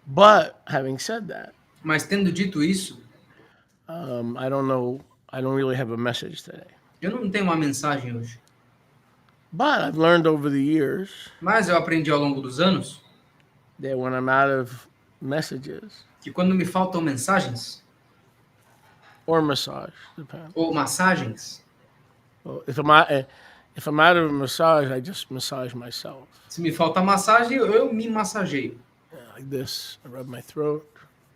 But having said that, Mas tendo dito isso, I don't know. I don't really have a message today. eu não tenho uma mensagem hoje. But I've learned over the years Mas eu aprendi ao longo dos anos that when I'm out of messages que quando me faltam mensagens or massage, depends. ou massagens, Well, if I'm out of a massage, I just massage myself. se me falta massagem, eu me massageio. Yeah, like this. I rub my throat.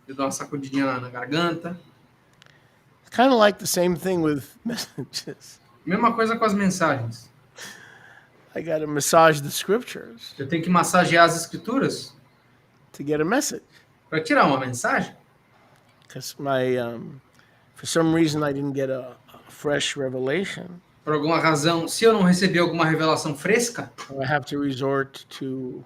Eu dou uma sacudidinha na garganta. It's kind of like the same thing with messages. Mesma coisa com as mensagens. I got to massage the scriptures Eu tenho que massagear as escrituras to get a message. para tirar uma mensagem. Because for some reason, I didn't get a fresh revelation. Por alguma razão, se eu não receber alguma revelação fresca, I have to resort to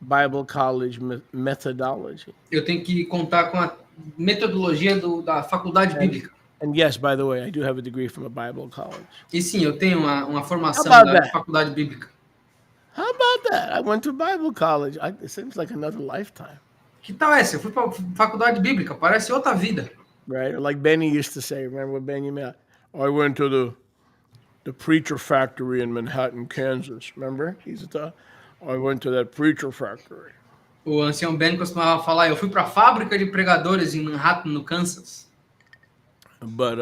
Bible college methodology. eu tenho que contar com a metodologia da faculdade bíblica. And yes, by the way, I do have a degree from a Bible college. E sim, eu tenho uma formação How about da that? faculdade bíblica. How about that? I went to Bible college. It seems like another lifetime, Que tal essa? Eu fui para faculdade bíblica, parece outra vida. right? Or like Benny used to say. Remember what Benny meant? I went to the preacher factory in Manhattan, Kansas. Remember? I went to that preacher factory. O ancião Ben costumava falar, eu fui para a fábrica de pregadores em Manhattan, no Kansas. But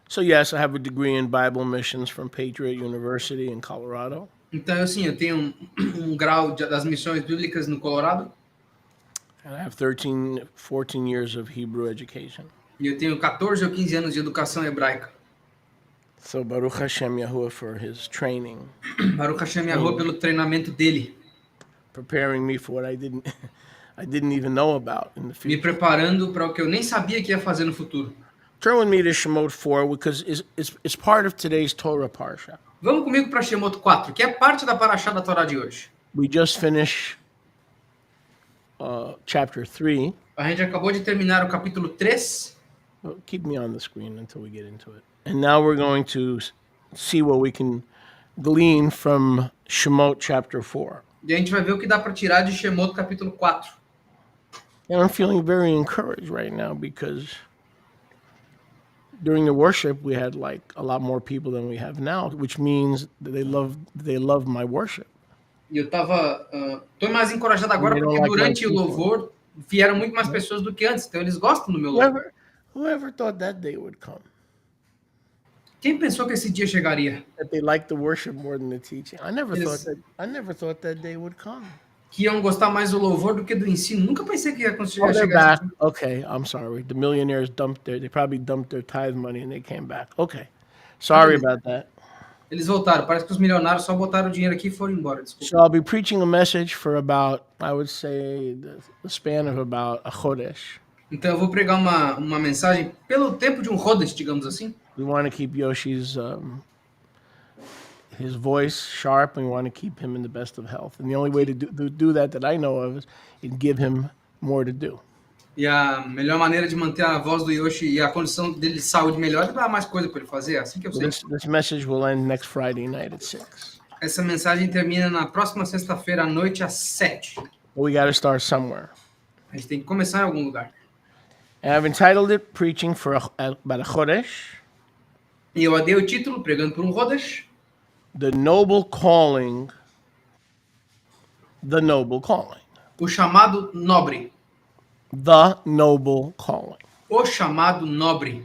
so yes, I have a degree in Bible missions from Patriot University in Colorado. Então, eu tenho um grau das missões bíblicas no Colorado. And I have 13, 14 years of Hebrew education. E eu tenho 14 ou 15 anos de educação hebraica. So Baruch Hashem Yahuwah for his training, Baruch Hashem Yahuwah pelo treinamento dele, preparing me for what I didn't even know about in the me future. preparando para o que eu nem sabia que ia fazer no futuro. Turn with me to Shemot 4 because it's part of today's Torah parsha. Vamos comigo para Shemot 4, que é parte da paraxá da Torá de hoje. We just finished chapter 3. A gente acabou de terminar o capítulo 3. Well, keep me on the screen until we get into it. And now we're going to see what we can glean from Shemot chapter 4. E a gente vai ver o que dá para tirar de Shemot capítulo 4. And I'm feeling very encouraged right now because during the worship we had like a lot more people than we have now, which means that they love my worship. E eu tô mais encorajado agora porque durante o louvor vieram muito mais pessoas do que antes, então eles gostam do meu louvor. Whoever thought that day would come? Quem pensou que esse dia chegaria? That they like the worship more than the teaching. I never thought that day would come. Que iam gostar mais do louvor do que do ensino. Nunca pensei que ia conseguir they're chegar. back. Okay, I'm sorry. The millionaires they probably dumped their tithe money and they came back. Okay. Sorry about that. Eles voltaram. Parece que os milionários só botaram o dinheiro aqui e foram embora. Desculpa. So I'll be preaching a message for about, I would say, the span of about a chodesh. Então eu vou pregar uma mensagem pelo tempo de um Chodesh, digamos assim. We want to keep Yoshi's his voice sharp, and we want to keep him in the best of health. And the only way to do that I know of is give him more to do. E a melhor maneira de manter a voz do Yoshi e a condição dele de saúde melhor é dar mais coisa para ele fazer. Assim que eu sei. This message will end next Friday night at 6. Essa mensagem termina na próxima sexta-feira à noite às 7. But we got to start somewhere. A gente tem que começar em algum lugar. And I've entitled it "Preaching for about a Chodesh." E eu dei o título, pregando por um Chodesh. The noble calling. The noble calling. O chamado nobre. The noble calling. O chamado nobre.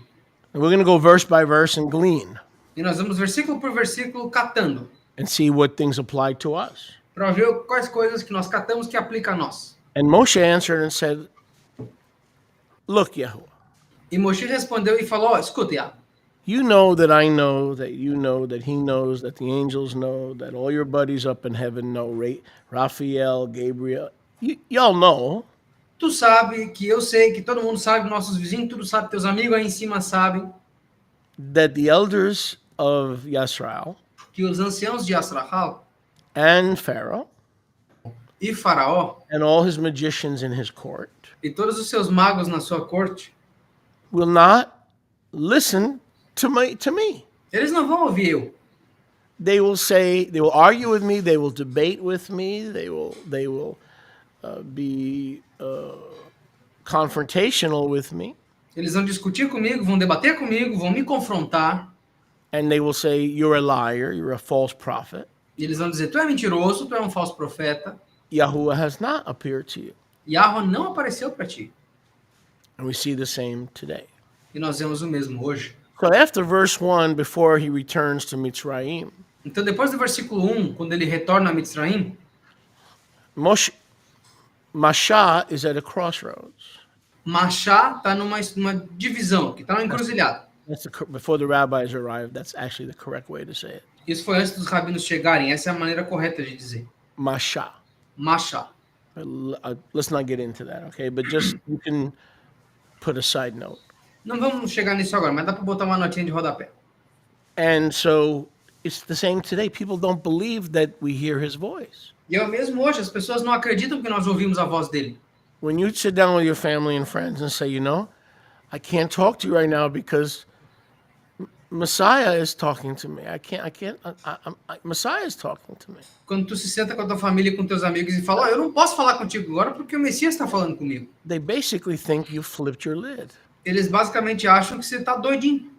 And we're going to go verse by verse and glean. E nós vamos versículo por versículo catando. And see what things apply to us. Para ver quais coisas que nós catamos que aplica a nós. And Moshe answered and said, "Look, Yahuwah." E Moshe respondeu e falou, escuta, Yahuwah. You know that I know that you know that he knows that the angels know that all your buddies up in heaven know. Raphael, Gabriel, y'all know. Tu sabe que eu sei que todo mundo sabe, nossos vizinhos, tudo sabe, teus amigos aí em cima sabem. That the elders of Yisrael. Que os anciãos de Yisrael. And Pharaoh. E Faraó. And all his magicians in his court. E todos os seus magos na sua corte. Will not listen to me. Eles não vão ouvir eu. They will argue with me, they will debate with me, they will be confrontational with me. Eles vão discutir comigo, vão debater comigo, vão me confrontar. And they will say, you're a liar, you're a false prophet. E eles vão dizer, tu é mentiroso, tu é um falso profeta. Yahuwah has not appeared to you. Yahweh não apareceu para ti. And we see the same today. E nós vemos o mesmo hoje. So after verse 1, before he returns to Mitzrayim, Então, depois do versículo 1, quando ele retorna a Mitzraim, Masha is at a crossroads. Machá está numa divisão, que está numa encruzilhada. Before the rabbis arrived, that's actually the correct way to say it. Isso foi antes dos rabinos chegarem, essa é a maneira correta de dizer. Masha. Machá. Let's not get into that, okay? But just, you can put a side note. Não vamos chegar nisso agora, mas dá para botar uma notinha de rodapé. And so it's the same today. People don't believe that we hear his voice. E é o mesmo hoje, as pessoas não acreditam que nós ouvimos a voz dele. When you sit down with your family and friends and say, I can't talk to you right now because Messiah is talking to me. Messiah is talking to me. Quando tu se senta com a tua família e com teus amigos e fala, eu não posso falar contigo agora porque o Messias está falando comigo. They basically think you flipped your lid. Eles basicamente acham que você está doidinho.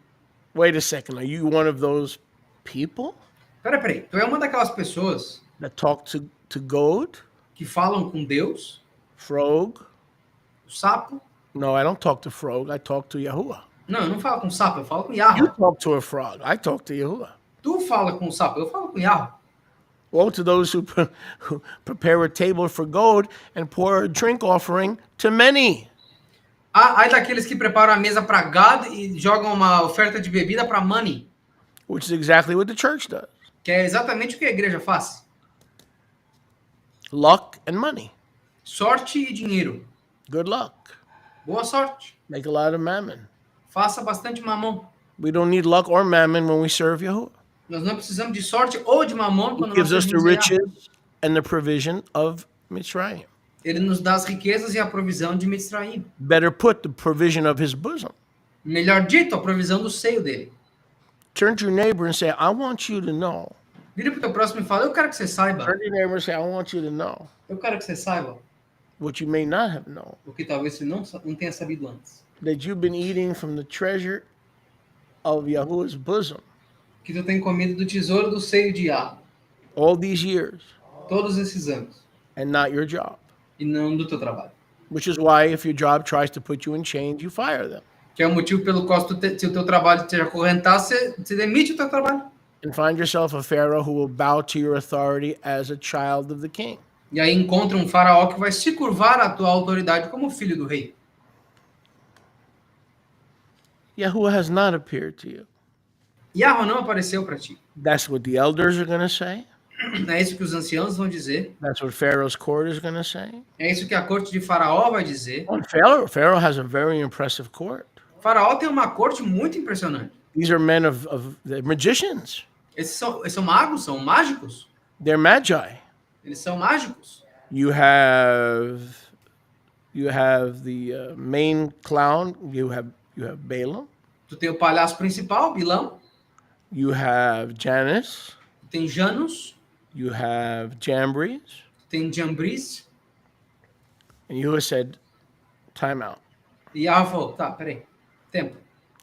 Wait a second, are you one of those people? Peraí, tu é uma daquelas pessoas that talk to God? Que falam com Deus? Frog? O sapo? No, I don't talk to frog, I talk to Yahuwah. Não, eu não falo com sapo, eu falo com Yahweh. You talk to a frog, I talk to Yahuwah. Tu fala com o sapo, eu falo com Yahweh. Woe to those who prepare a table for gold and pour a drink offering to many. Ai daqueles que preparam a mesa para gado e jogam uma oferta de bebida para money. Which is exactly what the church does. Que é exatamente o que a igreja faz. Luck and money. Sorte e dinheiro. Good luck. Boa sorte. Make a lot of mammon. Faça bastante mamão. We don't need luck or mammon when we serve Yahuwah. Nós não precisamos de sorte ou de mamão quando He gives nós us the servimos a Yahweh. riches and the provision of Mitzrayim. Ele nos dá as riquezas e a provisão de Mitzraim. Better put, the provision of his bosom. Melhor dito, a provisão do seio dele. Turn to your neighbor and say, I want you to know. Vira pro teu próximo e fala, eu quero que você saiba. Turn to your neighbor and say, I want you to know Eu quero que você saiba. what you may not have known. O que talvez você não tenha sabido antes. That you've been eating from the treasure of Yahuwah's bosom Que tu tem comido do tesouro do seio de Yahweh. all these years Todos esses anos. and not your job. E não do teu trabalho. Which is why if your job tries to put you in chains, you fire them. Que é o motivo pelo qual se o teu trabalho te acorrentar, você demite o teu trabalho. And find yourself a Pharaoh who will bow to your authority as a child of the king. E aí encontra um faraó que vai se curvar à tua autoridade como filho do rei. Yahuwah has not appeared to you. Yahweh não apareceu para ti. That's what the elders are going to say. É isso que os anciãos vão dizer. That's what Pharaoh's court is going to say. É isso que a corte de Faraó vai dizer. Well, Pharaoh has a very impressive court. Faraó tem uma corte muito impressionante. These are men they're magicians. Esses são magos, são mágicos. They're magi. Eles são mágicos. You have the main clown. You have Balaam. Tu tem o palhaço principal, Bilão. You have Janus. Tem Janus. You have Jambres. Tem Jambres. And Yahuwah said, time out. E Yahweh falou, tá, peraí. Tempo.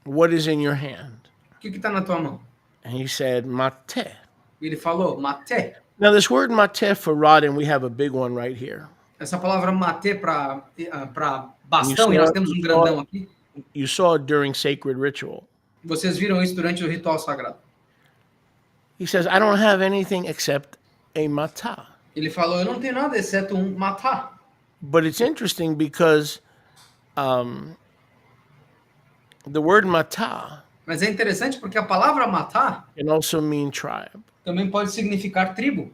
What is in your hand? O que tá na tua mão? And he said, Mateh. Ele falou, maté. Now this word mateh for rod, and we have a big one right here. Essa palavra maté para bastão, e nós temos um grandão aqui. You saw it during sacred ritual. Vocês viram isso durante o ritual sagrado. He says, I don't have anything except a matah. Ele falou, eu não tenho nada exceto um matá. But it's interesting because the word matah Mas é interessante porque a palavra matá can also mean tribe. também pode significar tribo.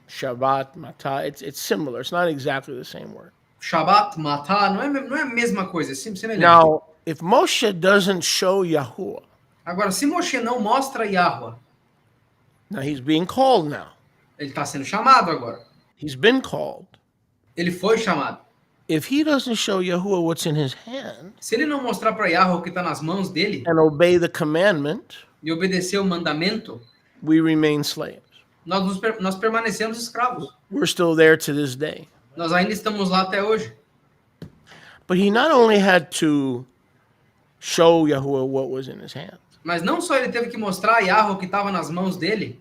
Shabbat, matah, it's similar. It's not exactly the same word. Shabbat, matá, não é a mesma coisa, é semelhante. Now, if Moshe doesn't show Yahuwah, Agora, se Moshe não mostra Yahweh, now he's being called now. ele está sendo chamado agora. He's been called. Ele foi chamado. If he doesn't show Yahuwah what's in his hand Se ele não mostrar para Yahweh o que está nas mãos dele and obey the commandment, e obedecer o mandamento, we remain slaves. Nós permanecemos escravos. We're still there to this day. Nós ainda estamos lá até hoje. But he not only had to show Yahuwah what was in his hand, Mas não só ele teve que mostrar a Yahweh o que estava nas mãos dele,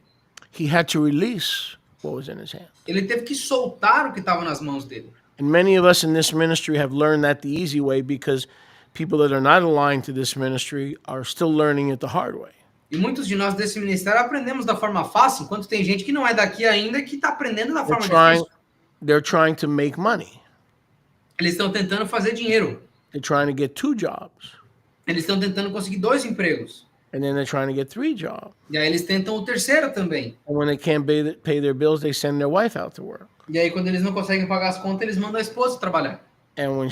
he had to release what was in his hand. ele teve que soltar o que estava nas mãos dele. And many of us in this ministry have learned that the easy way because people that are not aligned to this ministry are still learning it the hard way. E muitos de nós desse ministério aprendemos da forma fácil, enquanto tem gente que não é daqui ainda que está aprendendo da forma difícil. They're trying to make money. Eles estão tentando fazer dinheiro. They're trying to get 2 jobs. Eles estão tentando conseguir 2 empregos. And then they're trying to get 3 jobs. E aí eles tentam o terceiro também. And when they can't pay their bills, they send their wife out to work. E aí quando eles não conseguem pagar as contas, eles mandam a esposa trabalhar. And when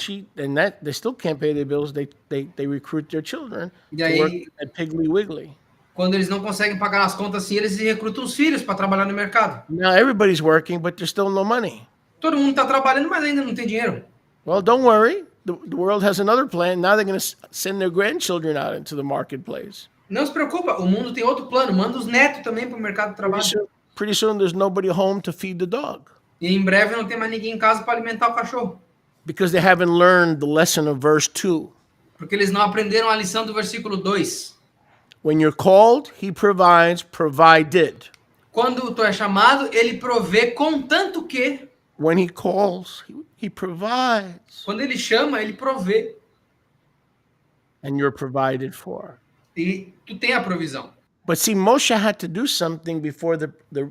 they still can't pay their bills, they recruit their children E to aí, work at Piggly Wiggly. quando eles não conseguem pagar as contas assim, eles recrutam os filhos para trabalhar no mercado. Now everybody's working, but there's still no money. Todo mundo está trabalhando, mas ainda não tem dinheiro. Well, don't worry. The world has another plan. Now they're going to send their grandchildren out into the marketplace. Não se preocupa, o mundo tem outro plano. Manda os netos também para o mercado de trabalho. Pretty soon there's nobody home to feed the dog. E em breve não tem mais ninguém em casa para alimentar o cachorro. Because they haven't learned the lesson of verse 2. Porque eles não aprenderam a lição do versículo 2. When you're called, he provides, provided. Quando tu é chamado, ele provê, contanto que... When he calls, he provides. Quando ele chama, ele provê. And you're provided for. E tu tem a provisão. But see, Moshe had to do something before the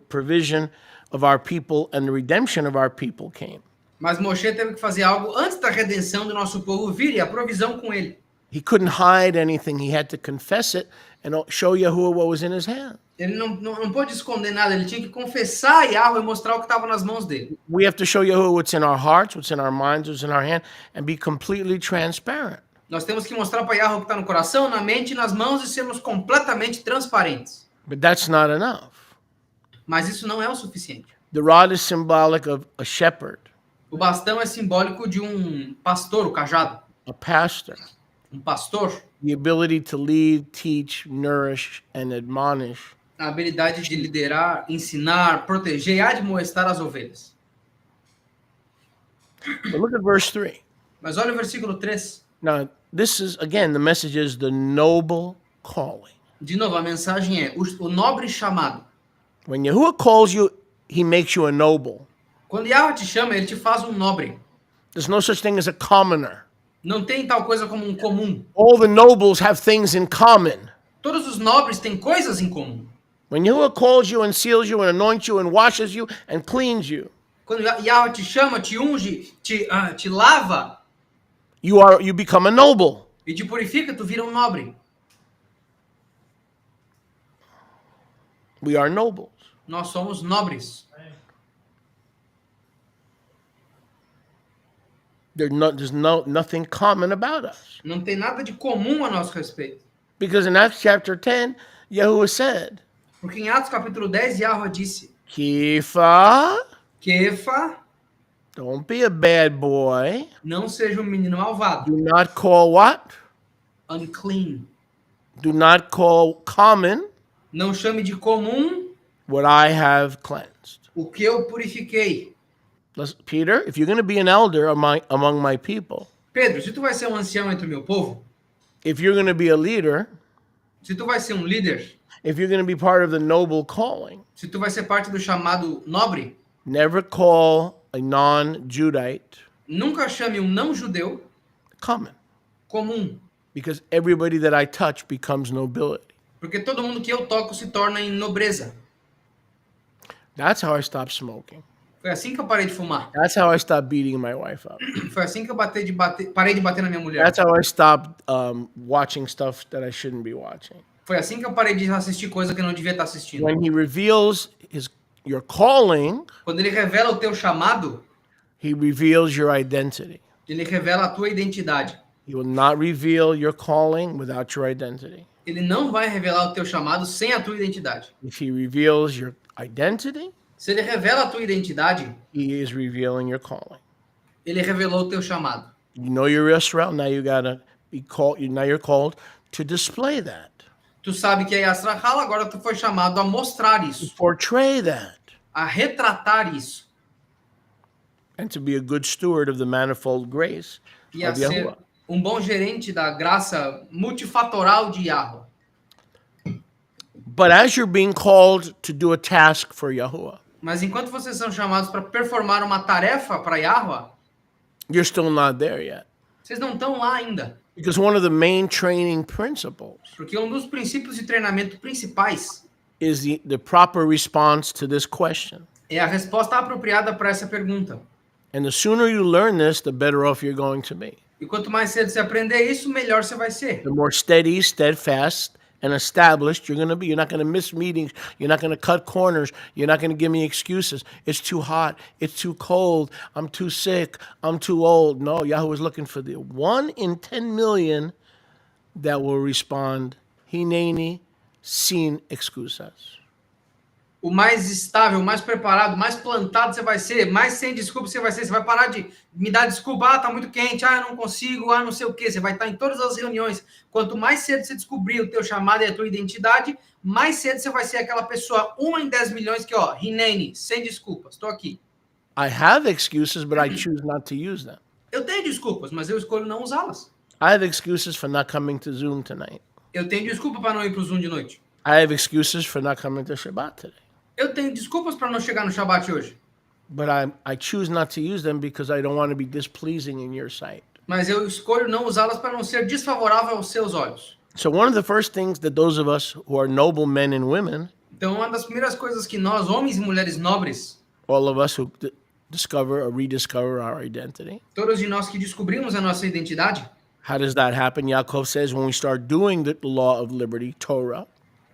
provision of our people and the redemption of our people came. Mas Moshe teve que fazer algo antes da redenção do nosso povo vir e a provisão com ele. He couldn't hide anything. He had to confess it and show Yahuwah what was in his hand. Ele não pôde esconder nada, ele tinha que confessar a Yahweh e mostrar o que estava nas mãos dele. We have to show Yahuwah what's in our hearts, what's in our minds, what's in our hand, and be completely transparent. Nós temos que mostrar para Yahweh o que está no coração, na mente e nas mãos e sermos completamente transparentes. But that's not enough. Mas isso não é o suficiente. The rod is symbolic of a shepherd, O bastão é simbólico de um pastor, o cajado. a pastor. Um pastor, The ability to lead, teach, nourish, and admonish. a habilidade de liderar, ensinar, proteger e admoestar as ovelhas. But look at verse 3. Mas olha o versículo 3. Now, this is, again, the message is the noble calling. De novo, a mensagem é o nobre chamado. When Yahuwah calls you, he makes you a noble. Quando Yahweh te chama, ele te faz um nobre. There's no such thing as a commoner. Não tem tal coisa como um comum. All the nobles have things in common. Todos os nobres têm coisas em comum. When Yahuwah calls you and seals you and anoints you and washes you and cleans you, Quando Yahweh te chama, te unge, te lava you become a noble. e te purifica, tu vira um nobre. We are nobles. Nós somos nobres. There's nothing common about us. Não tem nada de comum a nosso respeito. Because in Acts chapter 10, Yahuwah said, Porque em Atos capítulo 10, Yahweh disse, Kefa, Kefa, don't be a bad boy. não seja um menino malvado. Do not call what? Unclean. Do not call common Não chame de comum what I have cleansed. o que eu purifiquei. Peter, if you're going to be an elder among my people, Pedro, se tu vai ser um ancião entre o meu povo, if you're going to be a leader, se tu vai ser um líder, if you're going to be part of the noble calling, se tu vai ser parte do chamado nobre, never call a non-Judite nunca chame um não-judeu common, comum. because everybody that I touch becomes nobility. Porque todo mundo que eu toco se torna em nobreza. That's how I stopped smoking. Foi assim que eu parei de fumar. That's how I stopped beating my wife up. Foi assim que eu parei de bater na minha mulher. That's how I stopped watching stuff that I shouldn't be watching. Foi assim que eu parei de assistir coisa que eu não devia estar assistindo. When he reveals your calling, Quando ele revela o teu chamado, he reveals your identity. ele revela a tua identidade. He will not reveal your calling without your identity. Ele não vai revelar o teu chamado sem a tua identidade. If he reveals your identity, Se ele revela a tua identidade, he is revealing your calling. ele revelou o teu chamado. You know your Israel, now you gotta be called. Now you're called to display that. Tu sabe que é Yasrahal, agora tu foi chamado a mostrar to isso, portray that, a retratar isso and to be a good steward of the manifold grace e a of Yahuwah. ser um bom gerente da graça multifatoral de Yahweh. But as you're being called to do a task for Yahuwah, Mas enquanto vocês são chamados para performar uma tarefa para Yahweh, you're still not there yet. vocês não estão lá ainda. Because one of the main training principles Porque um dos princípios de treinamento principais is the proper response to this question. é a resposta apropriada para essa pergunta. And the sooner you learn this, the better off you're going to be. E quanto mais cedo você aprender isso, melhor você vai ser. The more steady, steadfast, and established you're going to be. You're not going to miss meetings. You're not going to cut corners. You're not going to give me excuses. It's too hot. It's too cold. I'm too sick. I'm too old. No, Yahweh is looking for the 1 in 10 million that will respond, Hineni, sin excusas. O mais estável, o mais preparado, o mais plantado você vai ser, mais sem desculpa você vai ser. Você vai parar de me dar desculpa, tá muito quente, eu não consigo, não sei o quê. Você vai estar em todas as reuniões. Quanto mais cedo você descobrir o teu chamado e a tua identidade, mais cedo você vai ser aquela pessoa 1 em 10 milhões que, Hineni, sem desculpas, estou aqui. I have excuses, but I choose not to use them. Eu tenho desculpas, mas eu escolho não usá-las. I have excuses for not coming to Zoom tonight. Eu tenho desculpa para não ir para o Zoom de noite. I have excuses for not coming to Shabbat today. Eu tenho desculpas para não chegar no Shabbat hoje. But I choose not to use them because I don't want to be displeasing in your sight. Mas eu escolho não usá-las para não ser desfavorável aos seus olhos. So one of the first things that those of us who are noble men and women, Então, uma das primeiras coisas que nós, homens e mulheres nobres, all of us who discover or rediscover our identity, todos de nós que descobrimos a nossa identidade, how does that happen? Yaakov says when we start doing the law of liberty, Torah,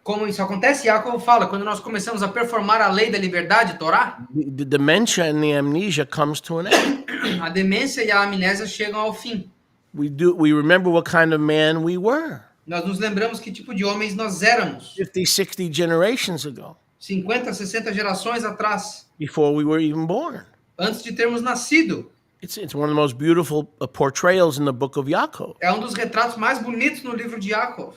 como isso acontece, Jacob fala, quando nós começamos a performar a lei da liberdade, Torá, the dementia and the amnesia comes to an end. a demência e a amnésia chegam ao fim. We remember what kind of man we were Nós nos lembramos que tipo de homens nós éramos 50, 60 generations ago, 50, 60 gerações atrás, before we were even born. antes de termos nascido. It's one of the most beautiful portrayals in the book of Yaakov. É um dos retratos mais bonitos no livro de Jacob.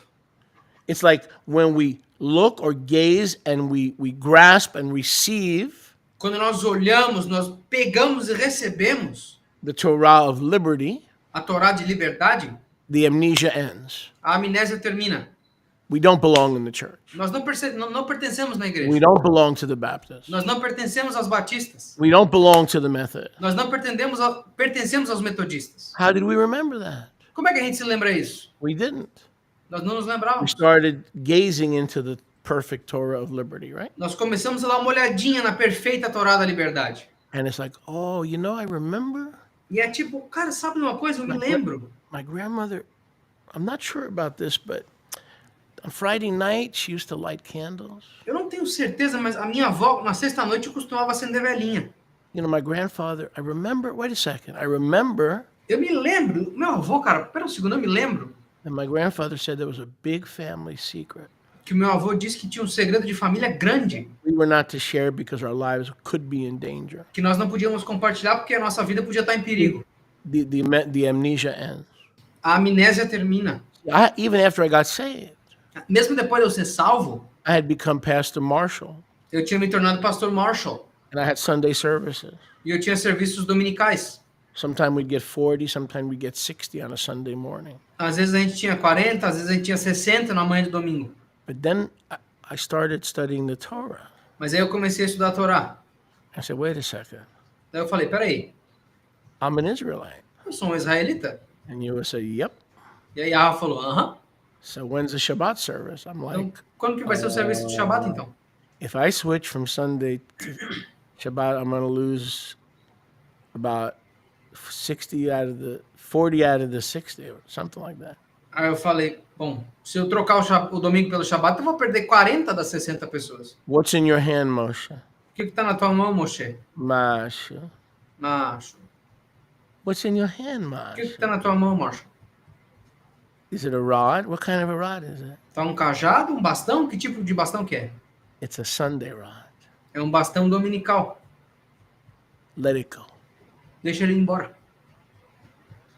It's like when we look or gaze and we grasp and receive Quando nós olhamos, nós pegamos e recebemos the Torah of liberty, a Torá de liberdade, the amnesia ends. a amnésia termina. We don't belong in the church. Nós não pertencemos na igreja. We don't belong to the Baptists. Nós não pertencemos aos batistas. We don't belong to the Methodists. Nós não pertencemos aos metodistas. How did we remember that? Como é que a gente se lembra isso? We didn't. Nós não nos We lembrávamos. started gazing into the perfect Torah of liberty, right? Nós começamos a dar uma olhadinha na perfeita Torá da liberdade. And it's like, oh, I remember E é tipo, cara, sabe uma coisa? Eu me lembro. my grandmother, I'm not sure about this, but on Friday night, she used to light candles. Eu não tenho certeza, mas a minha avó, na sexta-noite, costumava acender velhinha. My grandfather, I remember, wait a second, I remember Eu me lembro, meu avô, cara, pera um segundo, eu me lembro that my grandfather said there was a big family secret que o meu avô disse que tinha um segredo de família grande, we were not to share because our lives could be in danger. que nós não podíamos compartilhar porque a nossa vida podia estar em perigo. The amnesia ends. A amnésia termina. Even after I got saved, Mesmo depois de eu ser salvo, I had become Pastor Marshall, eu tinha me tornado pastor Marshall and I had Sunday services. e eu tinha serviços dominicais. Sometimes we'd get 40, sometimes we'd get 60 on a Sunday morning. Às vezes a gente tinha 40, às vezes a gente tinha 60 na manhã de domingo. But then I started studying the Torah. Mas aí eu comecei a estudar a Torá. I said, wait a second, Daí eu falei, peraí, I'm an Israelite. eu sou um israelita. And you would say, yep. E aí a Rafa falou, aham. So when's the Shabbat service? I'm Então, like, quando que vai ser o serviço de Shabbat, então? if I switch from Sunday to Shabbat, I'm going to lose about 40 out of the 60, or something like that. Aí eu falei, bom, se eu trocar o domingo pelo Shabbat, eu vou perder 40 das 60 pessoas. What's in your hand, Moshe? O que tá na tua mão, Moshe? Masha. Macho. What's in your hand, O que Masha? tá na tua mão, macho? Is it a rod? What kind of a rod is it? Tá um cajado, um bastão? Que tipo de bastão que é? It's a Sunday rod. É um bastão dominical. Let it go. Deixa ele ir embora.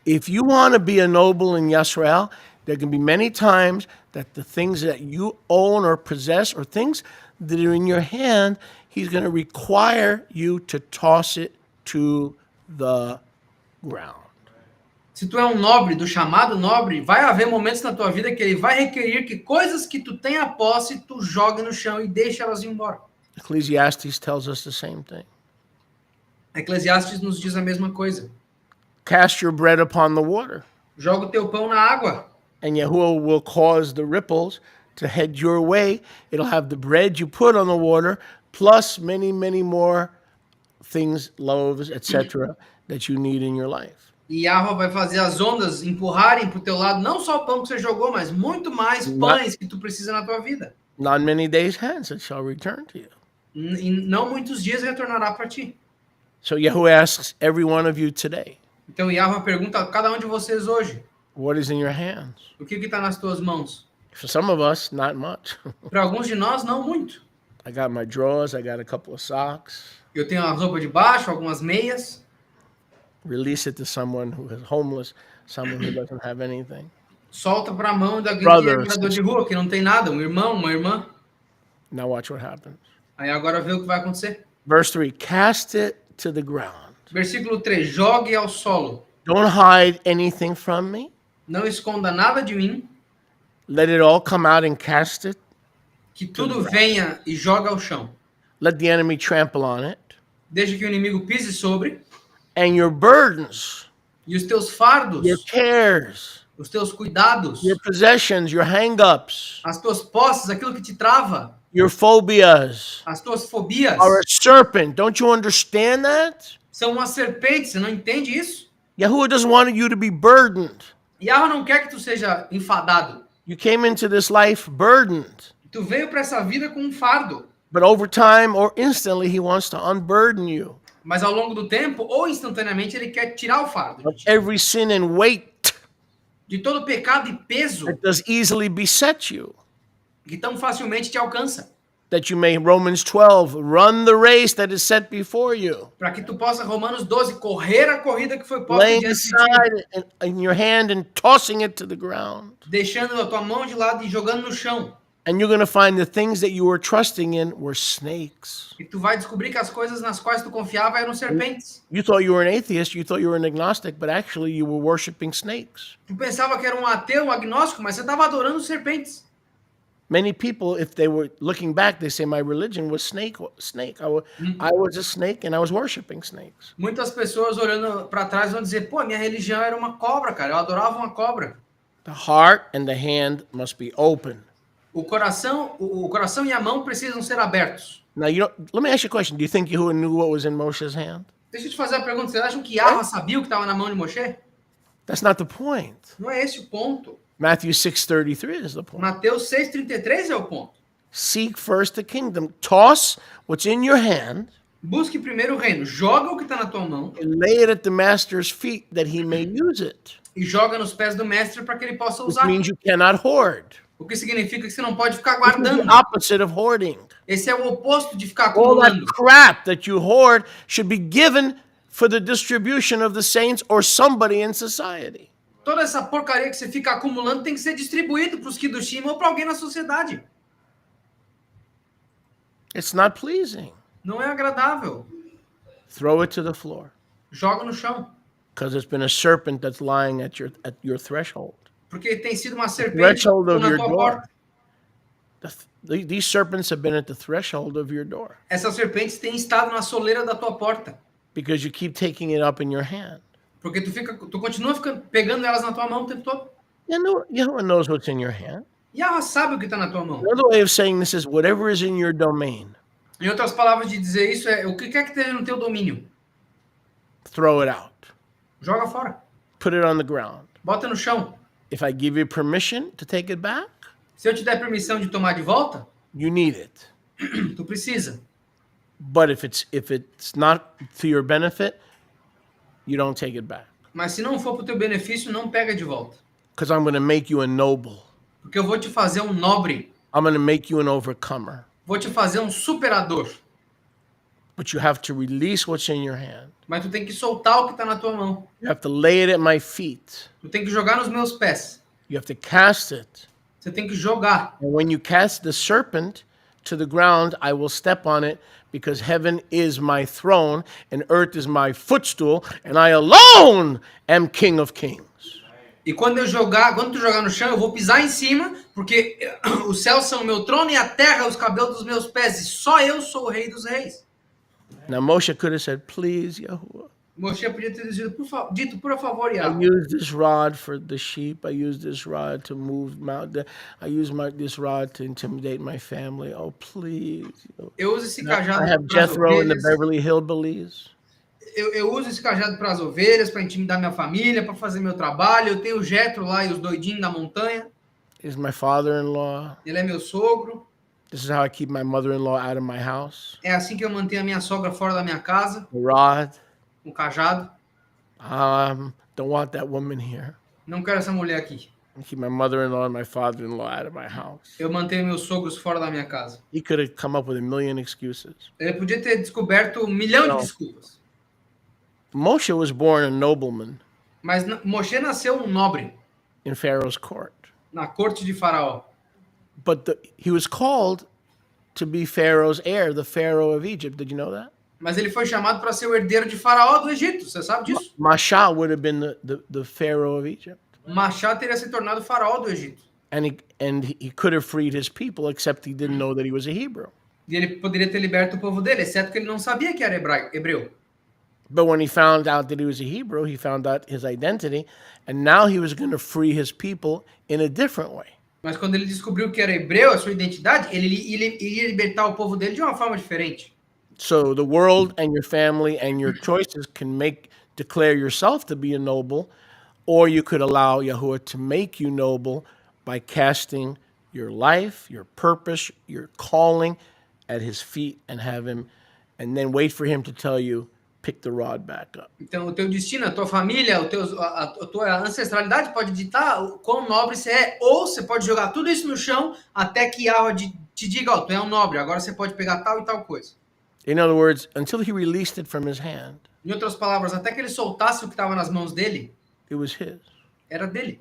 If you want to be a noble in Yisrael, There can be many times that the things that you own or possess or things that are in your hand, he's going to require you to toss it to the ground. Se tu é um nobre, do chamado nobre, vai haver momentos na tua vida que ele vai requerir que coisas que tu tenha posse, tu jogue no chão e deixe elas ir embora. Ecclesiastes tells us the same thing. Eclesiastes nos diz a mesma coisa. Cast your bread upon the water, Joga o teu pão na água, and Yahuwah will cause the ripples to head your way. It'll have the bread you put on the water, plus many, many more things, loaves, etc., that you need in your life. e Yahweh vai fazer as ondas empurrarem para o teu lado, não só o pão que você jogou, mas muito mais pães que tu precisa na tua vida. Not many days hence it shall return to you. E não muitos dias retornará para ti. So Yahuwah asks every one of you today, Então Yahweh pergunta a cada um de vocês hoje, what is in your hands? o que está nas tuas mãos? For some of us, not much. Para alguns de nós, não muito. I got my drawers, I got a couple of socks. Eu tenho a roupa de baixo, algumas meias. Release it to someone who is homeless, someone who doesn't have anything. Solta para a mão de alguém que Brother, é morador de rua, que não tem nada, um irmão, uma irmã. Now watch what happens. Aí agora vê o que vai acontecer. Verse 3, cast it to the ground. Versículo 3, jogue ao solo. Don't hide anything from me. Não esconda nada de mim, Let it all come out and cast it. que tudo venha e joga ao chão. Let the enemy trample on it. Deixa que o inimigo pise sobre, And your burdens, e os teus fardos, your cares, os teus cuidados, your possessions, your hang-ups, as tuas posses, aquilo que te trava, your phobias as tuas fobias, are a serpent. Don't you understand that? são uma serpente. Você não entende isso? Yahuwah doesn't want you to be burdened. Yahweh não quer que tu seja enfadado. You came into this life burdened. Tu veio para essa vida com um fardo. But over time or instantly, he wants to unburden you Mas ao longo do tempo, ou instantaneamente, ele quer tirar o fardo of every sin and weight de todo pecado e peso that does easily beset you. que tão facilmente te alcança. That you may, Romans 12, run the race that is set before you. Para que tu possa, Romanos 12, correr a corrida que foi posta Laying diante de ti, aside in your hand and tossing it to the ground. deixando a tua mão de lado e jogando no chão. And you're going to find the things that you were trusting in were snakes. E tu vai descobrir que as coisas nas quais tu confiava eram serpentes. You thought you were an atheist, you thought you were an agnostic, but actually you were worshiping snakes. Tu pensava que era um ateu, um agnóstico, mas você estava adorando serpentes. Many people, if they were looking back, they say my religion was snake. I was a snake and I was worshiping snakes. Muitas pessoas olhando para trás vão dizer, pô, minha religião era uma cobra, cara. Eu adorava uma cobra. The heart and the hand must be open. O coração e a mão precisam ser abertos. Now, let me ask you a question. Do you think Yahuwah knew what was in Moshe's hand? Deixa eu te fazer uma pergunta. Vocês acham que Yahweh sabia o que estava na mão de Moshe? That's not the point. Não é esse o ponto. Matthew 6:33 is the point. Mateus 6,33 é o ponto. Seek first the kingdom. Toss what's in your hand Busque primeiro o reino. Joga o que está na tua mão and lay it at the master's feet that he may use it. e joga nos pés do mestre para que ele possa Which usar. means you cannot hoard. O que significa que você não pode ficar This is guardando. the opposite of hoarding. Esse é o oposto de ficar All that acumulando. crap that you hoard should be given for the distribution of the saints or somebody in society. Toda essa porcaria que você fica acumulando tem que ser distribuído para os Kiddushim ou para alguém na sociedade. It's not pleasing. Não é agradável. Throw it to the floor Joga no chão. because it's been a serpent that's lying at your threshold. Porque tem sido uma serpente Threshold of na your tua door. porta. These serpents have been at the threshold of your door Essas serpentes têm estado na soleira da tua porta. because you keep taking it up in your hand. Porque tu continua pegando elas na tua mão o tempo todo. Yahuwah knows what's in your hand. Yahweh sabe o que está na tua mão. Another way of saying this is whatever is in your domain, Em outras palavras de dizer isso é o que quer que esteja no teu domínio. throw it out. Joga fora. Put it on the ground. Bota no chão. If I give you permission to take it back, Se eu te der permissão de tomar de volta, you need it. tu precisa. But if it's not to your benefit, you don't take it back. Mas se não for para o teu benefício, não pega de volta. Because I'm going to make you a noble. Porque eu vou te fazer um nobre. I'm going to make you an overcomer. Vou te fazer um superador. But you have to release what's in your hand. Mas tu tem que soltar o que está na tua mão. You have to lay it at my feet Tu tem que jogar nos meus pés. You have to cast it. Você tem que jogar. And when you cast the serpent to the ground, I will step on it, because heaven is my throne and earth is my footstool, and I alone am King of Kings. E quando tu jogar no chão, eu vou pisar em cima, porque os céus são o meu trono e a terra os cabelos dos meus pés, e só eu sou o rei dos reis. Now Moshe could have said, please, Yahuwah, Moshe podia ter dito, por favor, I Yahweh. use this rod for the sheep. I use this rod to move mountain. I use this rod to intimidate my family. Oh, please. Eu uso esse I cajado have para as Jethro and the ovelhas. Beverly Hillbillies. Eu uso esse cajado para as ovelhas, para intimidar minha família, para fazer meu trabalho. Eu tenho o Jetro lá e os doidinhos da montanha. He's my father-in-law. Ele é meu sogro. This is how I keep my mother-in-law out of my house. É assim que eu mantenho a minha sogra fora da minha casa, The rod. com o cajado. Don't want that woman here. Não quero essa mulher aqui. I keep my mother-in-law and my father-in-law out of my house. Eu mantenho meus sogros fora da minha casa. He could have come up with a million excuses. Ele podia ter descoberto 1 milhão Não. de desculpas. Moshe was born a nobleman Mas Moshe nasceu um nobre in Pharaoh's court. na corte de Faraó. But he was called to be Pharaoh's heir, the Pharaoh of Egypt. Did you know that? Mas ele foi chamado para ser o herdeiro de Faraó do Egito. Você sabe disso? Masha would have been the Pharaoh of Egypt. Machá teria se tornado Faraó do Egito. And he could have freed his people, except he didn't know that he was a Hebrew. E ele poderia ter liberto o povo dele, exceto que ele não sabia que era hebreu. But when he found out that he was a Hebrew, he found out his identity, and now he was going to free his people in a different way. Mas quando ele descobriu que era hebreu, a sua identidade, ele iria libertar o povo dele de uma forma diferente. So the world and your family and your choices can declare yourself to be a noble, or you could allow Yahuwah to make you noble by casting your life, your purpose, your calling at his feet and have him, and then wait for him to tell you, pick the rod back up. Então, o teu destino, a tua família, a tua ancestralidade pode ditar o quão nobre você é, ou você pode jogar tudo isso no chão até que Yahweh te diga, ó, tu é um nobre, agora você pode pegar tal e tal coisa. In other words, until he released it from his hand, Em outras palavras, até que ele soltasse o que estava nas mãos dele, it was his, era dele.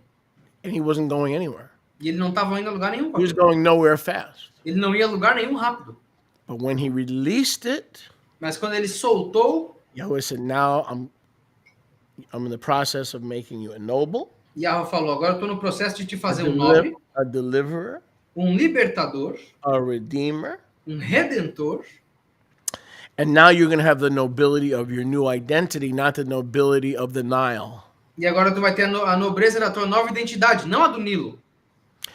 and he wasn't going anywhere. E ele não estava indo a lugar nenhum. He was going nowhere fast. Ele não ia a lugar nenhum rápido. But when he released it, Mas quando ele soltou, Yahweh said, now I'm in the process of making you a noble, Yahweh falou, agora eu estou no processo de te fazer um deliver- nobre, a deliverer, um libertador, a redeemer, um redentor, and now you're going to have the nobility of your new identity, not the nobility of the Nile. e agora tu vai ter a nobreza da tua nova identidade, não a do Nilo.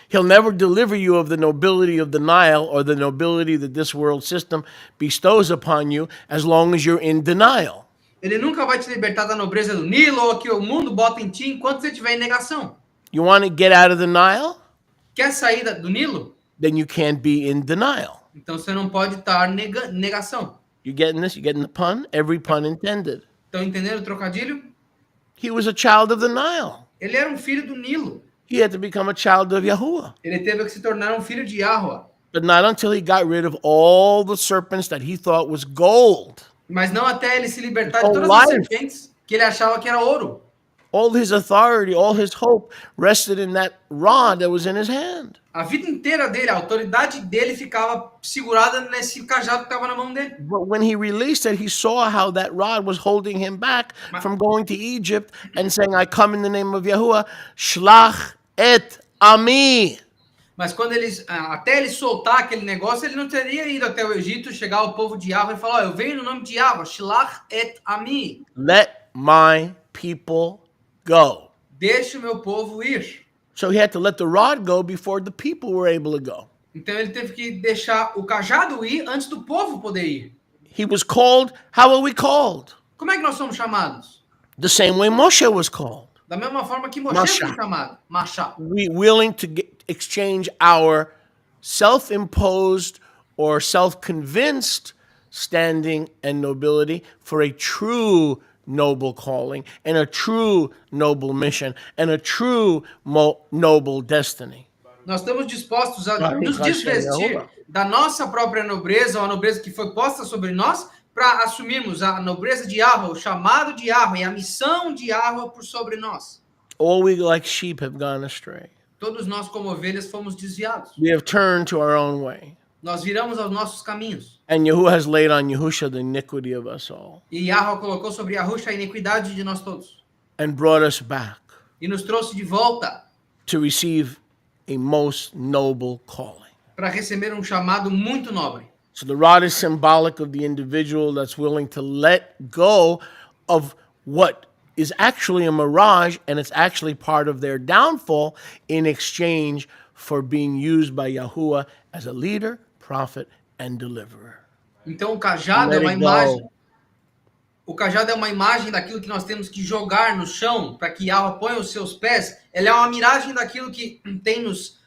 He'll never deliver you of the nobility of the Nile or the nobility that this world system bestows upon you as long as you're in denial. Ele nunca vai te libertar da nobreza do Nilo ou que o mundo bota em ti enquanto você estiver em negação. You want to get out of the Nile? Quer sair do Nilo? Then you can't be in denial. Então você não pode estar negação. You getting this? You getting the pun? Every pun intended. Estão entendendo o trocadilho? He was a child of the Nile. Ele era um filho do Nilo. He had to become a child of Yahuwah. Ele teve que se tornar um filho de Yahweh. But not until he got rid of all the serpents that he thought was gold. Mas não até ele se libertar de Oh, todas as life. serpentes que ele achava que era ouro. All his authority, all his hope rested in that rod that was in his hand. A vida inteira dele, a autoridade dele ficava segurada nesse cajado que estava na mão dele. But when he released it, he saw how that rod was holding him back from going to Egypt and saying, I come in the name of Yahuwah, shlach et ami. Mas quando até ele soltar aquele negócio, ele não teria ido até o Egito, chegar ao povo de Yahweh e falar, eu venho no nome de Yahweh, shlach et ami. Let my people go. Deixe o meu povo ir. So he had to let the rod go before the people were able to go. Então ele teve que deixar o cajado ir antes do povo poder ir. He was called, how are we called? Como é que nós somos chamados? The same way Moshe was called. Da mesma forma que Moshe Machá. foi chamado. Machá. We willing to exchange our self-imposed or self-convinced standing and nobility for a true noble calling and a true noble mission and a true noble destiny. Nós estamos dispostos a Vai, nos vai, desvestir Senhor. da nossa própria nobreza, ou a nobreza que foi posta sobre nós, para assumirmos a nobreza de Yahweh, o chamado de Yahweh e a missão de Yahweh por sobre nós. All we like sheep have gone astray. Todos nós, como ovelhas, fomos desviados. We have turned to our own way. Nós viramos aos nossos caminhos. And Yahuwah has laid on Yahusha the iniquity of us all E Yahweh colocou sobre Yahusha a iniquidade de nós todos. and brought us back E nos trouxe de volta to receive a most noble calling. para receber um chamado muito nobre. So the rod is symbolic of the individual that's willing to let go of what is actually a mirage, and it's actually part of their downfall in exchange for being used by Yahuwah as a leader, prophet, and deliverer. Então o cajado é Let uma it imagem. go. O cajado é uma imagem daquilo que nós temos que jogar no chão para que Yahweh ponha os seus pés. Ela é uma miragem daquilo que tem nos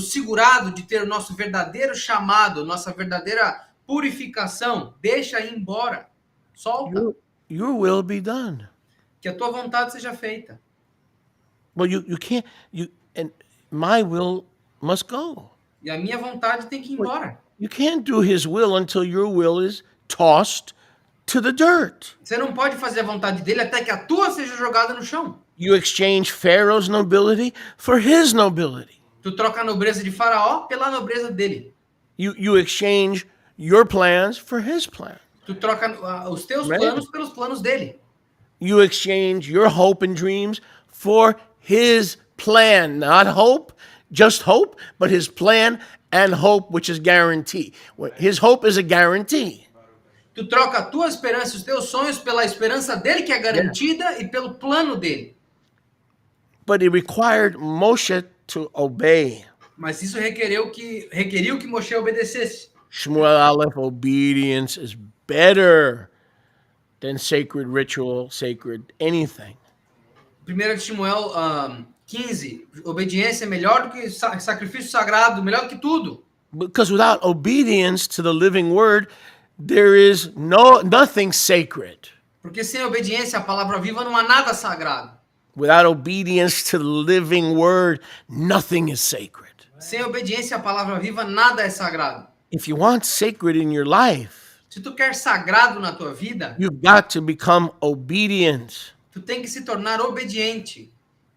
segurado de ter o nosso verdadeiro chamado, nossa verdadeira purificação. Deixa ir embora. Solta. Your will be done. Que a tua vontade seja feita. Well, you can't, and my will must go. E a minha vontade tem que ir embora. You can't do his will until your will is tossed to the dirt. Você não pode fazer a vontade dele até que a tua seja jogada no chão. You exchange Pharaoh's nobility for his nobility. Tu troca a nobreza de Faraó pela nobreza dele. You exchange your plans for his plan. Tu troca os teus Right. planos pelos planos dele. You exchange your hope and dreams for his plan. Not hope, just hope, but his plan and hope, which is guarantee. His hope is a guarantee. Tu troca a tua esperança, os teus sonhos pela esperança dele, que é garantida, e pelo plano dele. But it required Moshe to obey. Mas isso requeriu que Moshe obedecesse. Shmuel Aleph, obedience is better than sacred ritual, sacred anything. 1 de Samuel 15, obediência é melhor do que sacrifício sagrado, melhor do que tudo. Because without obedience to the living word, there is nothing sacred. Porque sem obediência à palavra viva não há nada sagrado. Without obedience to the living word, nothing is sacred. Sem obediência à palavra viva, nada é sagrado. If you want sacred in your life, Se tu quer sagrado na tua vida, you've got to become obedient tu tem que se tornar obediente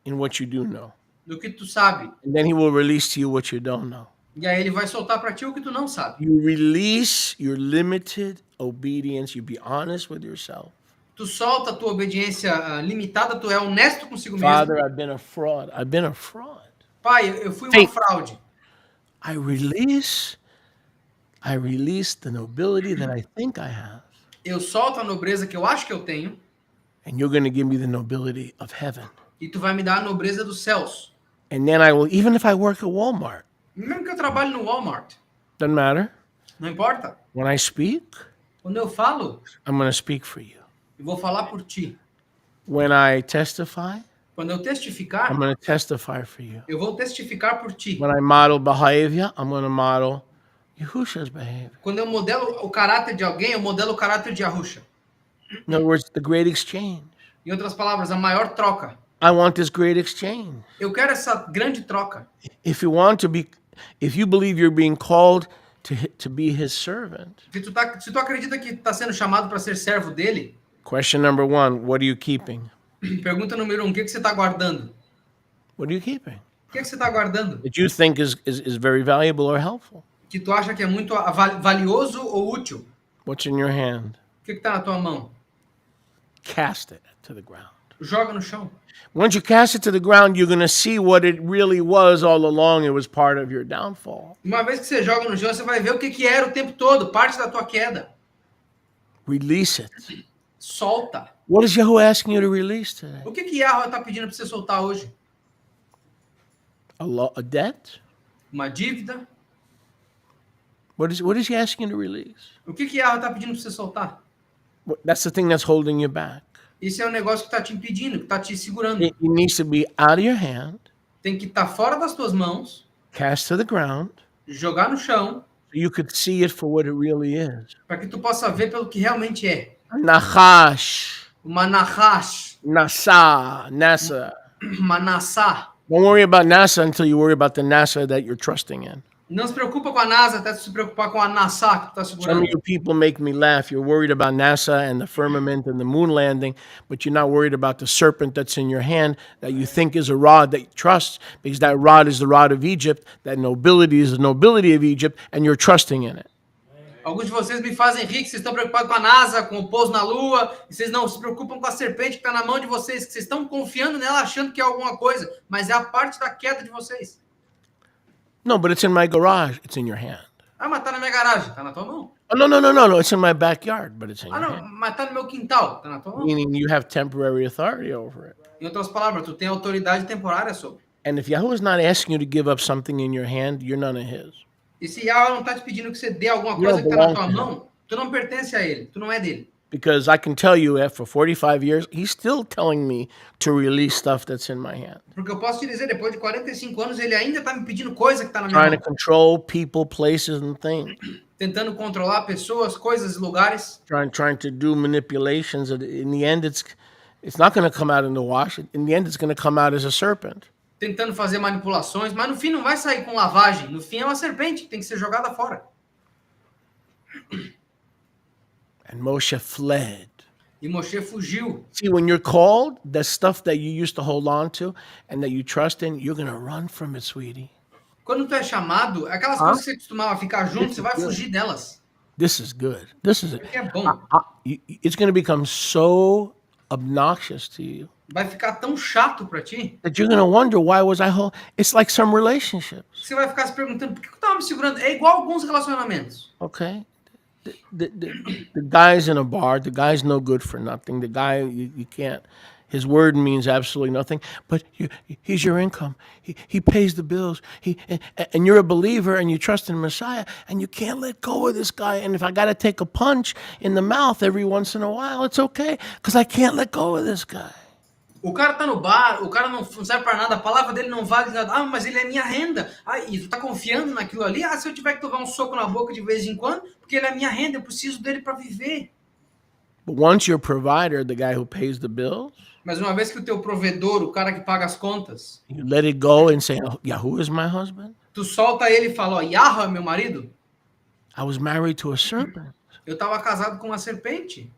in what you do know. no que tu sabe. And then he will release to you what you don't know. E aí ele vai soltar para ti o que tu não sabe. You release your limited obedience. You be honest with yourself. Tu solta a tua obediência limitada, tu é honesto consigo mesmo. Father, I've been a fraud. I've been a fraud. Pai, eu fui uma Sim. fraude. I release the nobility that I think I have. Eu solto a nobreza que eu acho que eu tenho And you're going to give me the nobility of heaven. e tu vai me dar a nobreza dos céus. And then I will, even if I work at Walmart, Mesmo que eu trabalhe no Walmart, doesn't matter. não importa. When I speak, Quando eu falo, I'm going to speak for you. eu vou falar por ti. When I testify, Quando eu testificar, I'm going to testify for you. eu vou testificar por ti. When I model behavior, I'm going to model Yahusha's behavior. Quando eu modelo o caráter de alguém, eu modelo o caráter de Yahusha. In other words, the great exchange. Em outras palavras, a maior troca. I want this great exchange. Eu quero essa grande troca. If you believe you're being called to be his servant, Se tu acredita que está sendo chamado para ser servo dele, question number 1, what are you keeping? pergunta número 1, o que você está guardando? What are you keeping? O que você está guardando? That you think is very valuable or helpful? Que tu acha que é muito valioso ou útil? What's in your hand? O que está na tua mão? Cast it to the ground. Joga no chão. Once you cast it to the ground, you're going to see what it really was all along. It was part of your downfall. Uma vez que você joga no chão, você vai ver o que era o tempo todo, parte da tua queda. Release it. Solta. What is Yahuwah asking you to release today? O que Yahweh está pedindo para você soltar hoje? A debt? Uma dívida? What is he asking you to release? O que Yahweh está pedindo para você soltar? That's the thing that's holding you back. Isso é um negócio que está te impedindo, que está te segurando. It needs to be out of your hand, Tem que estar fora das tuas mãos, cast to the ground, jogar no chão, so you could see it for what it really is. para que tu possa ver pelo que realmente é. Nachash, Uma nahash, NASA. uma nassá. Don't worry about NASA until you worry about the NASA that you're trusting in. Não se preocupa com a NASA, até se preocupar com a NASA que tu tá Some segurando. of you people make me laugh. You're worried about NASA and the firmament and the moon landing, but you're not worried about the serpent that's in your hand that you think is a rod that you trust, because that rod is the rod of Egypt, that nobility is the nobility of Egypt, and you're trusting in it. Alguns de vocês me fazem rir que vocês estão preocupados com a NASA, com o pouso na Lua, e vocês não se preocupam com a serpente que está na mão de vocês, que vocês estão confiando nela achando que é alguma coisa, mas é a parte da queda de vocês. No, but it's in my garage. It's in your hand. Ah, mas tá na minha garagem, tá na tua mão. Oh, no. It's in my backyard, but it's in Ah, your não, hand. mas tá no meu quintal, tá na tua mão. Meaning you have temporary authority over it. Em outras palavras, tu tem autoridade temporária sobre. And if Yahweh is not asking you to give up something in your hand, you're none of his. E se Yahweh não tá te pedindo que você dê alguma You coisa don't que tá na belong tua to mão, tu não pertence a ele, tu não é dele. Because I can tell you that for 45 years, he's still telling me to release stuff that's in my hand. Porque eu posso te dizer, depois de 45 anos, ele ainda tá me pedindo coisa que tá na minha Trying to mão. control people, places, and things. Tentando controlar pessoas, coisas e lugares. Trying to do manipulations. And in the end, it's not going to come out in the wash. In the end, it's going to come out as a serpent. Tentando fazer manipulações, mas no fim não vai sair com lavagem. No fim é uma serpente que tem que ser jogada fora. And Moshe fled. E Moshe fugiu. See, when you're called, the stuff that you used to hold on to and that you trust in, you're going to run from it, sweetie. Quando tu é chamado, aquelas coisas que você costumava ficar junto, você vai fugir delas. This is good. This is it. Porque é bom. It's going to become so obnoxious to you Vai ficar tão chato pra ti, that you're going to wonder, why was I hold? It's like some relationships, você vai ficar se perguntando, por que eu tava me segurando? É igual alguns relacionamentos. okay? The guy's in a bar. The guy's no good for nothing. The guy, you can't. His word means absolutely nothing. But he's your income. He pays the bills. And you're a believer and you trust in Messiah and you can't let go of this guy. And if I got to take a punch in the mouth every once in a while, it's okay because I can't let go of this guy. O cara tá no bar, o cara não serve pra nada, a palavra dele não vale nada. Ah, mas ele é minha renda. Ah, e tu tá confiando naquilo ali? Ah, se eu tiver que tomar um soco na boca de vez em quando, porque ele é minha renda, eu preciso dele pra viver. But once your provider, the guy who pays the bills, Mas uma vez que o teu provedor, o cara que paga as contas, you let it go and say, oh, Yahoo is my husband. tu solta ele e fala, ó, Yahweh é meu marido, I was married to a serpent. eu tava casado com uma serpente.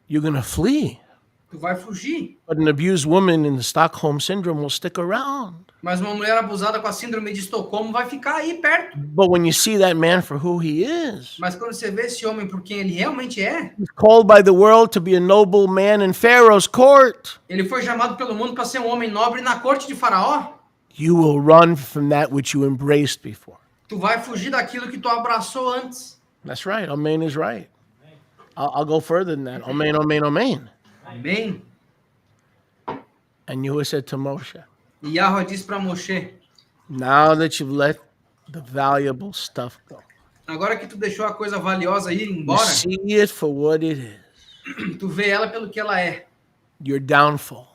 You're going to flee. Tu vai fugir. But an abused woman in the Stockholm syndrome will stick around. Mas uma mulher abusada com a síndrome de Estocolmo vai ficar aí perto. But when you see that man for who he is, Mas quando você vê esse homem por quem ele realmente é, he's called by the world to be a noble man in Pharaoh's court. ele foi chamado pelo mundo para ser um homem nobre na corte de Faraó, You will run from that which you embraced before. tu vai fugir daquilo que tu abraçou antes. That's right. Amen is right. I'll go further than that. Amen, amen, amen. Amém? And Yahuwah said to Moshe, E Yahweh disse para Moshe, now that you've let the valuable stuff go, agora que tu deixou a coisa valiosa ir you embora, see it for what it is, tu vê ela pelo que ela é. your downfall,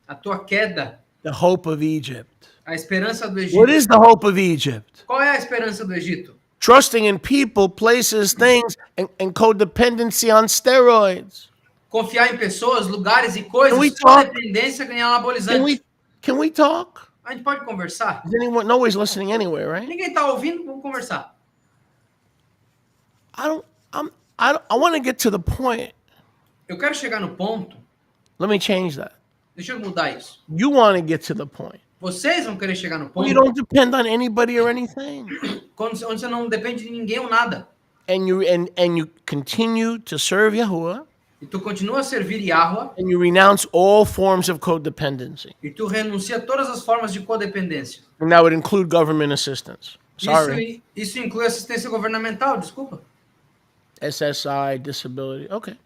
A tua queda, the hope of Egypt. a esperança do What Egito. is the hope of Egypt? Qual é a esperança do Egito? Trusting in people, places, things, and codependency on steroids. Confiar em pessoas, lugares e coisas, Can we sua talk? dependência ganhar anabolizante. Can we talk? A gente pode conversar? Is anyone nobody's listening anyway, right? Ninguém tá ouvindo, vamos conversar. I want to get to the point. Eu quero chegar no ponto, Let me change that. deixa eu mudar isso. You want to get to the point. Vocês vão querer chegar no You ponto don't depend on anybody or anything. onde você não depende de ninguém ou nada. And you continue to serve Yahuwah E tu continua a servir Yahweh and you renounce all forms of codependency. e tu renuncia a todas as formas de codependência. And that would include government assistance. Sorry. Isso inclui assistência governamental, desculpa. SSI, disability. Okay.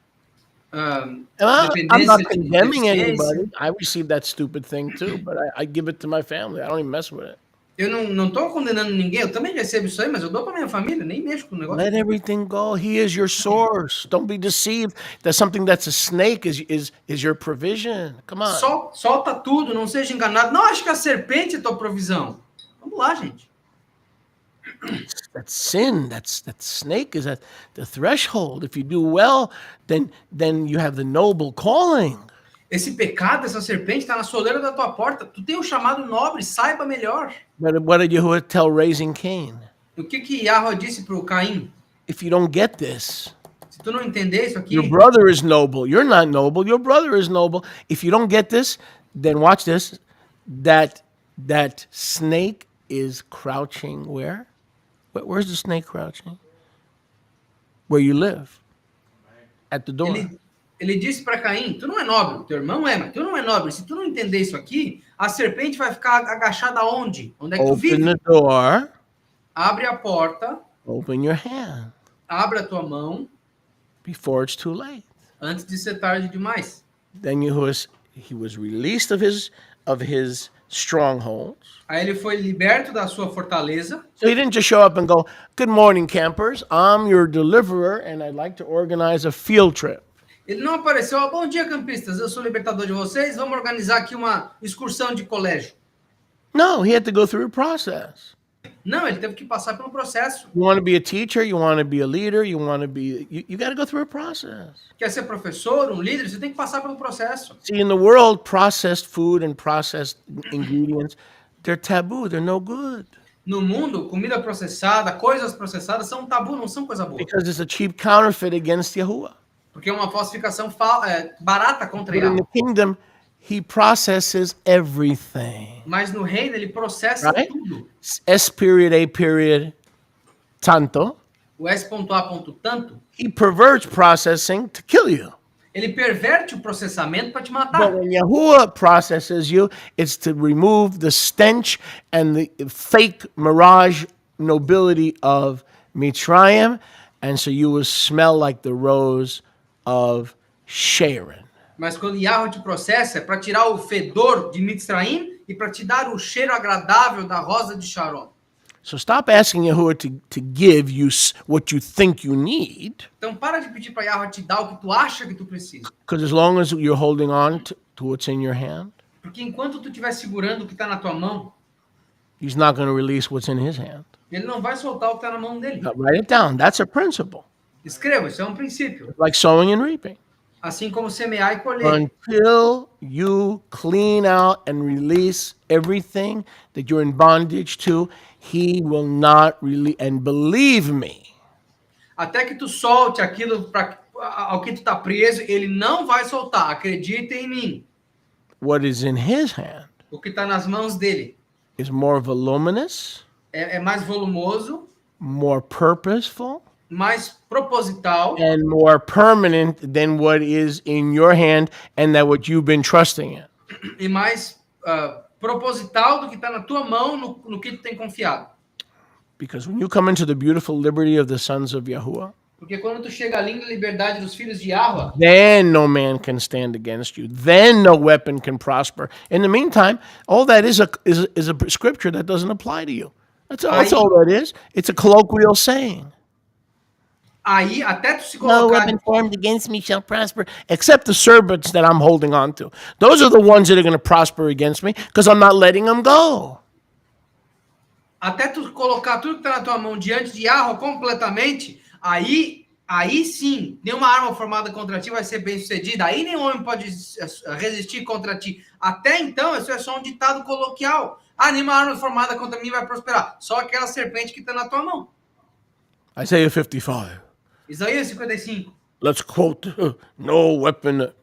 I'm Dependência not de condemning deficiência. anybody. I received that stupid thing too, but I give it to my family. I don't even mess with it. Eu não tô condenando ninguém, eu também recebo isso aí, mas eu dou pra minha família, nem mexo com o negócio. Let everything go. He is your source. Don't be deceived that something that's a snake is your provision. Come on. Solta tudo, não seja enganado. Não acho que a serpente é tua provisão. Vamos lá, gente. That's sin. That snake is at the threshold. If you do well, then you have the noble calling. Esse pecado, essa serpente está na soleira da tua porta. Tu tem um chamado nobre, saiba melhor. What did Yahuwah tell raising Cain? O que Yahweh disse para o Caim? If you don't get this, Se tu não entender isso aqui, your brother is noble. You're not noble. Your brother is noble. If you don't get this, then watch this. That snake is crouching where? Where's the snake crouching? Where you live. At the door. ele disse para Caim, tu não é nobre, teu irmão é, mas tu não é nobre. Se tu não entender isso aqui, a serpente vai ficar agachada onde? Onde é que tu Open vive? the door. Abre a porta, Open your hand abre a tua mão, before it's too late. antes de ser tarde demais. Then he was released of his strongholds. Aí ele foi liberto da sua fortaleza. So he didn't just show up and go, "Good morning, campers. I'm your deliverer, and I'd like to organize a field trip." Ele não apareceu, bom dia, campistas, eu sou o libertador de vocês, vamos organizar aqui uma excursão de colégio. No, he had to go through a process. Não, ele teve que passar pelo processo. You want to be a teacher, you want to be a leader, you got to go through a process. Quer ser professor, um líder, você tem que passar pelo processo. See, in the world, processed food and processed ingredients, they're taboo, they're no good. No mundo, comida processada, coisas processadas são um tabu, não são coisa boa. Because it's a cheap counterfeit against Yahuwah. Porque é uma falsificação barata contra But in Yahweh. the kingdom, he processes everything. Mas no reino ele processa Right? tudo. S period, A period, tanto. O S.A. tanto, He perverts processing to kill you. ele perverte o processamento para te But matar. when Yahuwah processes you, it's to remove the stench and the fake mirage nobility of Mitzrayim, and so you will smell like the rose of Sharon. Mas quando Yahweh te processa, é para tirar o fedor de Mitzraim e para te dar o cheiro agradável da rosa de Sharon. So stop asking Yahuwah to give you what you think you need, Então para de pedir para Yahweh te dar o que tu acha que tu precisa. because as long as you're holding on to what's in your hand, Porque enquanto tu estiver segurando o que está na tua mão, he's not going to release what's in his hand. ele não vai soltar o que está na mão dele. Now, write it down. That's a principle. Escreva, isso é um princípio. Like sowing and reaping. Assim como semear e colher. Until you clean out and release everything that you're in bondage to, he will not release. And believe me, Até que tu solte aquilo ao que tu está preso, ele não vai soltar. Acredita em mim. what is in his hand O que está nas mãos dele is more voluminous, é mais volumoso, more purposeful, mais proposital and more permanent than what is in your hand and that what you've been trusting in. e mais proposital do que está na tua mão, no que tu tem confiado. Because when you come into the beautiful liberty of the sons of Yahuwah, Porque quando tu chega à linda liberdade dos filhos de Yahweh, then no man can stand against you. Then no weapon can prosper. In the meantime, all that is a scripture that doesn't apply to you. That's all that is. It's a colloquial saying. aí até tu se No colocar... weapon formed against me shall prosper, except the serpents that I'm holding on to. Those are the ones that are going to prosper against me because I'm not letting them go. Até tu colocar tudo que está na tua mão diante de Yahweh completamente, aí sim, nenhuma arma formada contra ti vai ser bem sucedida. Aí nenhum homem pode resistir contra ti. Até então, isso é só um ditado coloquial. Nenhuma arma formada contra mim vai prosperar. Só aquela serpente que está na tua mão. Isaiah 55. Isaías 55. Let's quote, no weapon.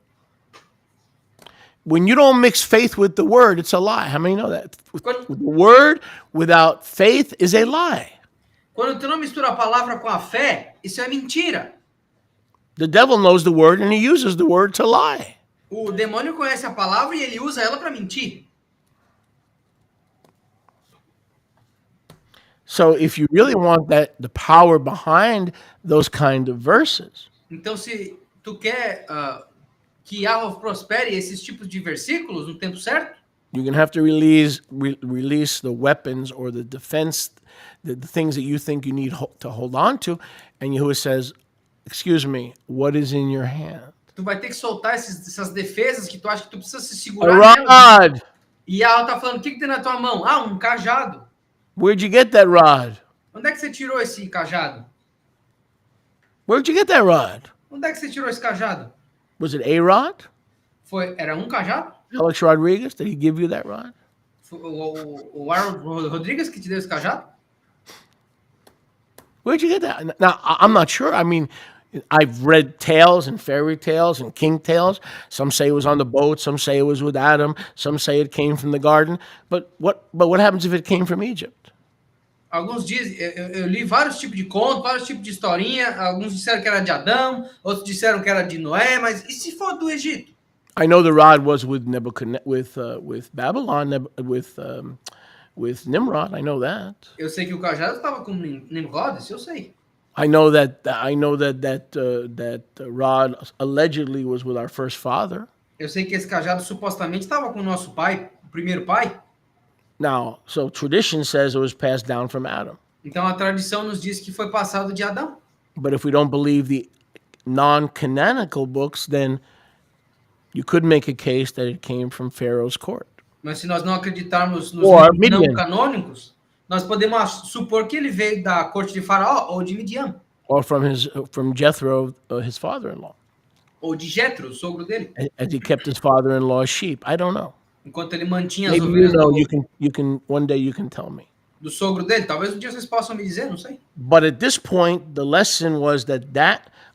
When you don't mix faith with the word, it's a lie. How many know that? With the word without faith is a lie. Quando tu não mistura a palavra com a fé, isso é mentira. The devil knows the word and he uses the word to lie. O demônio conhece a palavra e ele usa ela para mentir. So if you really want the power behind those kind of verses, Então, se tu quer que Yahweh prospere esses tipos de versículos no tempo certo, you're going to have to release the weapons or the defense, the things that you think you need to hold on to. And Yahuwah says, excuse me, what is in your hand? tu vai ter que soltar essas defesas que tu acha que tu precisa se A segurar nelas. rod. E Yahweh tá falando, o que tem na tua mão? Um cajado. Where'd you get that rod? Onde é que você tirou esse cajado? Where'd you get that rod? Onde é que você tirou esse cajado? Was it a rod? Era um cajado? Alex Rodriguez, did he give you that rod? Foi o Aaron Rodrigues que te deu esse cajado? Where'd you get that? Now, I'm not sure. I mean, I've read tales and fairy tales and king tales. Some say it was on the boat. Some say it was with Adam. Some say it came from the garden. But what happens if it came from Egypt? Alguns dizem, eu li vários tipos de conto, vários tipos de historinha. Alguns disseram que era de Adão, outros disseram que era de Noé, mas e se for do Egito? I know the rod was with Nebuchadnezzar, with Babylon, with Nimrod. I know that. Eu sei que o cajado estava com Nimrod, isso eu sei. I know that rod allegedly was with our first father. Eu sei que esse cajado supostamente estava com o nosso pai, o primeiro pai. Now, so tradition says it was passed down from Adam. Então a tradição nos diz que foi passado de Adão. But if we don't believe the non-canonical books, then you could make a case that it came from Pharaoh's court. Mas se nós não acreditarmos nos Or livros não Midian. canônicos, nós podemos supor que ele veio da corte de Faraó ou de Midian, Or from Jethro, his father-in-law, ou de Jetro, o sogro dele, as he kept his father-in-law's sheep. I don't know. enquanto ele mantinha as Maybe you ovelhas know. do, You can. One day you can tell me. do sogro dele. Talvez um dia vocês possam me dizer, não sei. But at this point, the lesson was that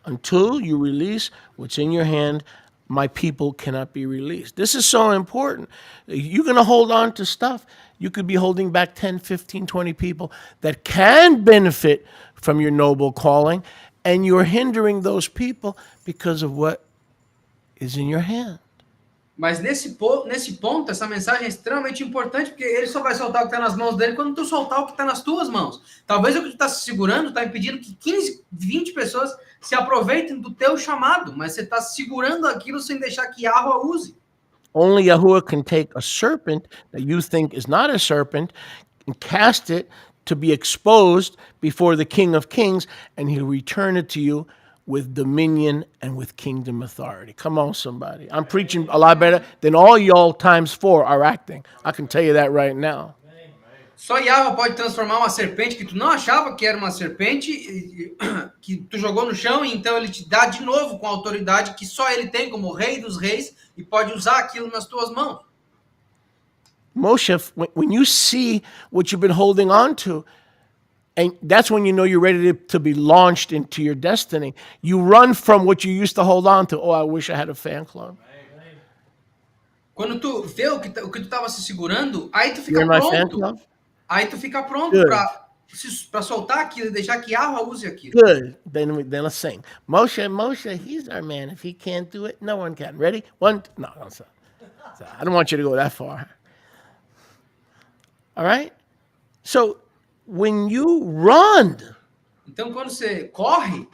until you release what's in your hand, my people cannot be released. This is so important. You're going to hold on to stuff. You could be holding back 10, 15, 20 people that can benefit from your noble calling, and you're hindering those people because of what is in your hand. Mas nesse ponto, essa mensagem é extremamente importante, porque ele só vai soltar o que está nas mãos dele quando tu soltar o que está nas tuas mãos. Talvez o que tu está se segurando está impedindo que 15, 20 pessoas se aproveitem do teu chamado, mas você está segurando aquilo sem deixar que Yahweh use. Only Yahuwah can take a serpent that you think is not a serpent and cast it to be exposed before the King of Kings, and he'll return it to you with dominion and with kingdom authority. Come on, somebody. I'm preaching a lot better than all y'all times 4 are acting. I can tell you that right now. Só Yahweh pode transformar uma serpente que tu não achava que era uma serpente, que tu jogou no chão, e então ele te dá de novo com a autoridade que só ele tem como rei dos reis e pode usar aquilo nas tuas mãos. Moshe, when you see what you've been holding on to, and that's when you know you're ready to be launched into your destiny. You run from what you used to hold on to. Oh, I wish I had a fan club. Quando tu vê o que tu estava se segurando, aí tu fica You're in my fan pronto. club? Aí tu fica pronto para soltar aquilo e deixar que Yahweh use aquilo. Good. Then let's sing. Moshe, he's our man. If he can't do it, no one can. Ready? One. No, I don't want you to go that far. All right? So when you run Então quando você corre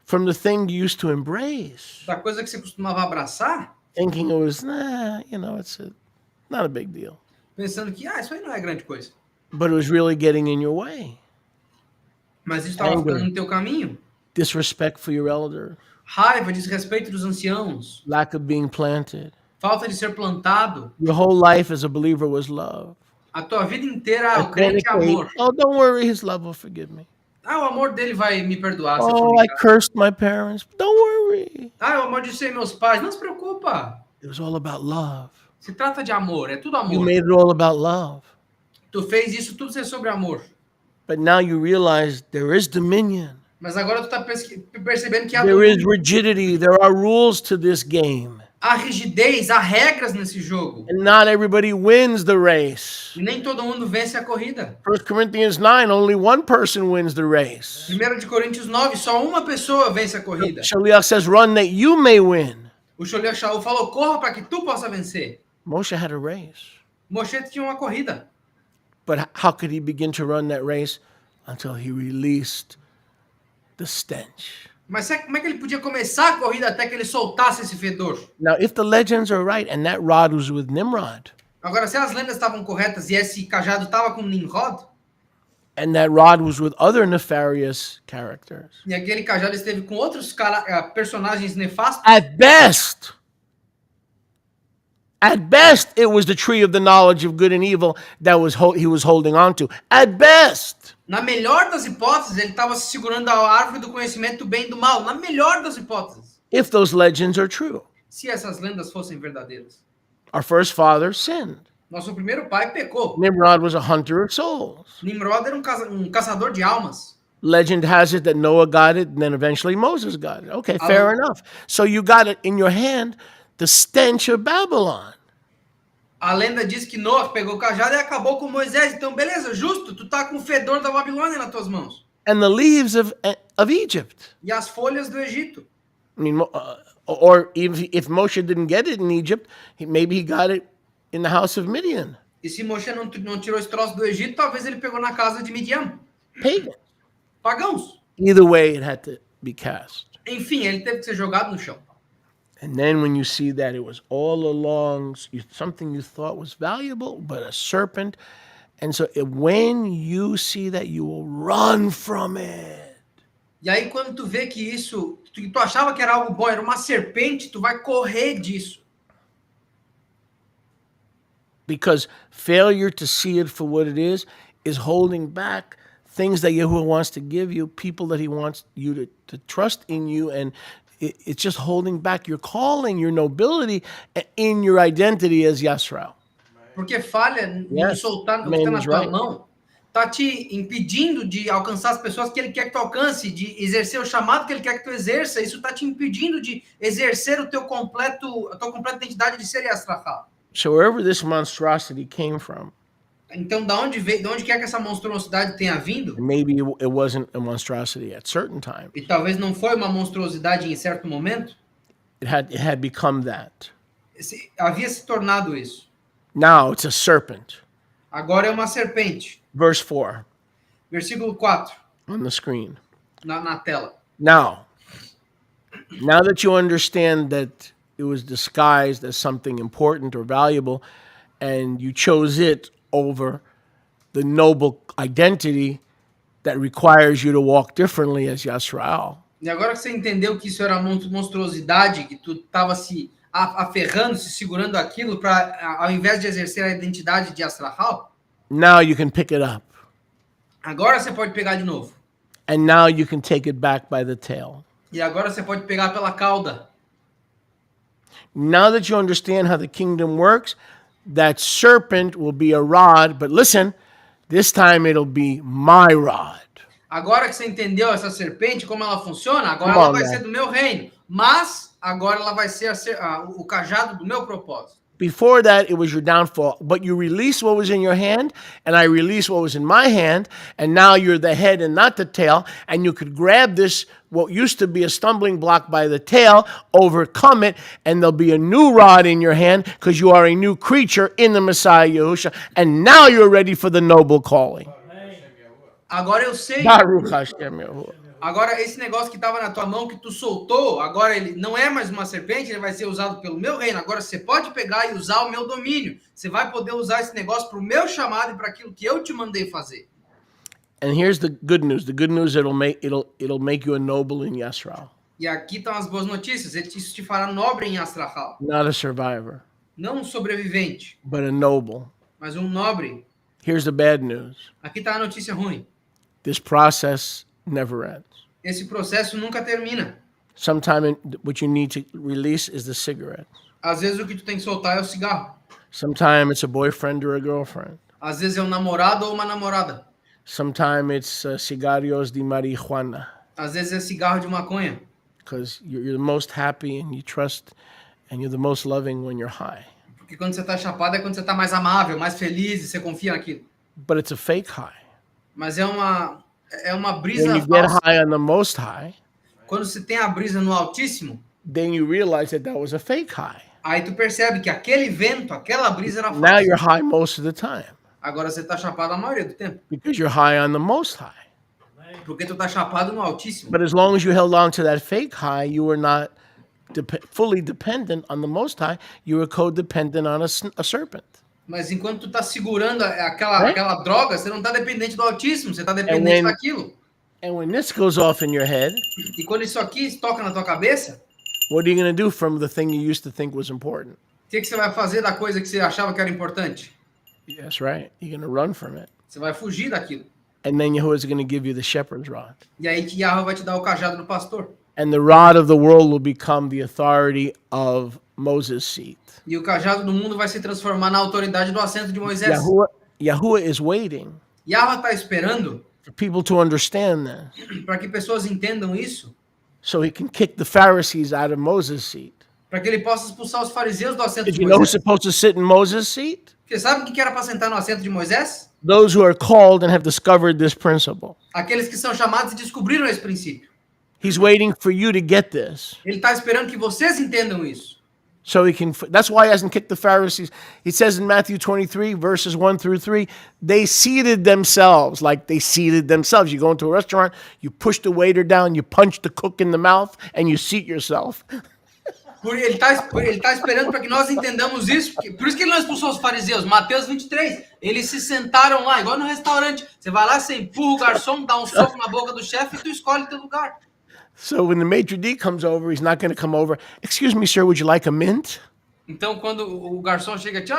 from the thing you used to embrace, da coisa que você costumava abraçar, thinking it was, it's not a big deal. pensando que isso aí não é grande coisa. But it was really getting in your way. Mas isso estava ficando no teu caminho. Disrespect for your elders. Raiva, desrespeito dos anciãos, Lack of being planted. falta de ser plantado. Your whole life as a believer was love. A tua vida inteira, o crente é amor. Oh, don't worry, his love will forgive me. O amor dele vai me perdoar. Se eu Oh, I fornicar. cursed my parents. Don't worry. O amor de ser meus pais. Não se preocupa. It was all about love. Se trata de amor, é tudo You amor. made it all about love. Tu fez isso tudo ser sobre amor. But now you realize there is dominion. Mas agora tu tá percebendo que há There is rigidity. There are rules to this game. há rigidez, há regras nesse jogo. And not everybody wins the race. E nem todo mundo vence a corrida. 1 Corinthians 9, only one person wins the race. 1 de Coríntios 9, só uma pessoa vence a corrida. Shaliach says, run that you may win. O Sholiach Shaul falou, corra para que tu possa vencer. Moshe had a race. Moshe tinha uma corrida. But how could he begin to run that race until he released the stench? Mas como é que ele podia começar a corrida até que ele soltasse esse fedor? Now, if the legends are right, and that rod was with Nimrod, Agora, se as lendas estavam corretas e esse cajado estava com Nimrod, and that rod was with other nefarious characters, e aquele cajado esteve com outros personagens nefastos, at best, it was the tree of the knowledge of good and evil that he was holding on to. At best. na melhor das hipóteses, ele estava se segurando a árvore do conhecimento do bem e do mal. Na melhor das hipóteses. If those legends are true. Se essas lendas fossem verdadeiras. Our first father sinned. Nosso primeiro pai pecou. Nimrod was a hunter of souls. Nimrod era um caçador de almas. Legend has it that Noah got it, and then eventually Moses got it. Okay, fair enough. So you got it in your hand, the stench of Babylon. A lenda diz que Noah pegou o cajado e acabou com Moisés. Então, beleza, justo, tu tá com o fedor da Babilônia nas tuas mãos. And the leaves of Egypt. E as folhas do Egito. I mean, or if Moshe didn't get it in Egypt, maybe he got it in the house of Midian. E se Moshe não tirou esse troço do Egito, talvez ele pegou na casa de Midian. Pagan. Pagãos. Either way, it had to be cast. Enfim, ele teve que ser jogado no chão. And then when you see that it was all along something you thought was valuable, but a serpent. And so when you see that, you will run from it. E aí, quando tu vê que isso, tu achava que era algo bom, era uma serpente, tu vai correr disso. Because failure to see it for what it is holding back things that Yahuwah wants to give you, people that he wants you to trust in you, and it's just holding back your calling, your nobility, in your identity as Yisrael. Porque falha em soltar o que está na tua mão, tá te impedindo de alcançar as pessoas que ele quer que tu alcance, de exercer o chamado que ele quer que tu exerça. Isso tá te impedindo de exercer a tua completa identidade de ser Yisrael. So wherever this monstrosity came from, então, de onde quer que essa monstruosidade tenha vindo? Maybe it wasn't a monstrosity at certain times. E talvez não foi uma monstruosidade em certo momento. It had become that. Havia se tornado isso. Now it's a serpent. Agora é uma serpente. Verse 4. Versículo 4. On the screen. Na tela. Now that you understand that it was disguised as something important or valuable, and you chose it over the noble identity that requires you to walk differently as Yisrael. E agora que você entendeu que isso era uma monstruosidade, que tu estava se aferrando, se segurando aquilo para, ao invés de exercer a identidade de Yisrael, now you can pick it up. Agora você pode pegar de novo. And now you can take it back by the tail. E agora você pode pegar pela cauda. Now that you understand how the kingdom works, that serpent will be a rod, but listen, this time it'll be my rod. Agora que você entendeu essa serpente, como ela funciona, agora ela vai ser do meu reino. Mas agora ela vai ser o cajado do meu propósito. Before that, it was your downfall. But you released what was in your hand, and I released what was in my hand, and now you're the head and not the tail, and you could grab this, what used to be a stumbling block, by the tail, overcome it, and there'll be a new rod in your hand, because you are a new creature in the Messiah Yahushua, and now you're ready for the noble calling. Agora eu sei. Baruch Hashem Yahuwah. Agora, esse negócio que estava na tua mão, que tu soltou, agora ele não é mais uma serpente, ele vai ser usado pelo meu reino. Agora você pode pegar e usar o meu domínio. Você vai poder usar esse negócio para o meu chamado e para aquilo que eu te mandei fazer. And here's the good news. The good news, it'll make you a noble in Yisrael. E aqui estão as boas notícias. Isso te fará nobre em Yisrael. Not a survivor. Não um sobrevivente. But a noble. Mas um nobre. Here's the bad news. Aqui está a notícia ruim. This process never ends. Esse processo nunca termina. Sometimes what you need to release is the cigarettes. Às vezes o que tu tem que soltar é o cigarro. Sometimes it's a boyfriend or a girlfriend. Às vezes é um namorado ou uma namorada. Sometimes it's cigarrillos de marihuana. Às vezes é cigarro de maconha. Because you're the most happy and you trust and you're the most loving when you're high. Porque quando você está chapado é quando você está mais amável, mais feliz e você confia naquilo. But it's a fake high. Mas é uma brisa When you falsa. get high on the most high, quando você tem a brisa no Altíssimo, then you realize that was a fake high. Aí tu percebe que aquele vento, aquela brisa era falsa. Now you're high most of the time. Agora você está chapado a maioria do tempo. Because you're high on the most high. Porque tu está chapado no Altíssimo. But as long as you held on to that fake high, you were not fully dependent on the most high. You were codependent on a serpent. Mas enquanto tu está segurando aquela droga, você não está dependente do Altíssimo, você está dependente daquilo. And when this goes off in your head, e quando isso aqui toca na tua cabeça, what are you going to do from the thing you used to think was important? O que você vai fazer da coisa que você achava que era importante? That's right. You're going to run from it. Você vai fugir daquilo. And then Yahuwah is going to give you the shepherd's rod. E aí Yahuwah vai te dar o cajado do pastor. And the rod of the world will become the authority of Moses' seat. E o cajado do mundo vai se transformar na autoridade do assento de Moisés. Yahuwah is waiting. Yahuwah está esperando for people to understand this, para que pessoas entendam isso, so he can kick the Pharisees out of Moses' seat. para que ele possa expulsar os fariseus do assento Did de you know who's Moisés. supposed to sit in Moses' seat? Porque sabe o que era para sentar no assento de Moisés? Those who are called and have discovered this principle. Aqueles que são chamados e descobriram esse princípio. He's waiting for you to get this. Ele está esperando que vocês entendam isso. So he can, that's why he hasn't kicked the Pharisees. He says in Matthew 23, verses 1 through 3, they seated themselves, like they seated themselves. You go into a restaurant, you push the waiter down, you punch the cook in the mouth, and you seat yourself. Ele tá esperando para que nós entendamos isso. Por isso que ele não expulsou os fariseus. Mateus 23. Eles se sentaram lá, igual no restaurante. Você vai lá, você empurra o garçom, dá um soco na boca do chefe e tu escolhe teu lugar. So when the maitre d' comes over, he's not going to come over. Excuse me, sir, would you like a mint? Então, quando o garçom chega aqui,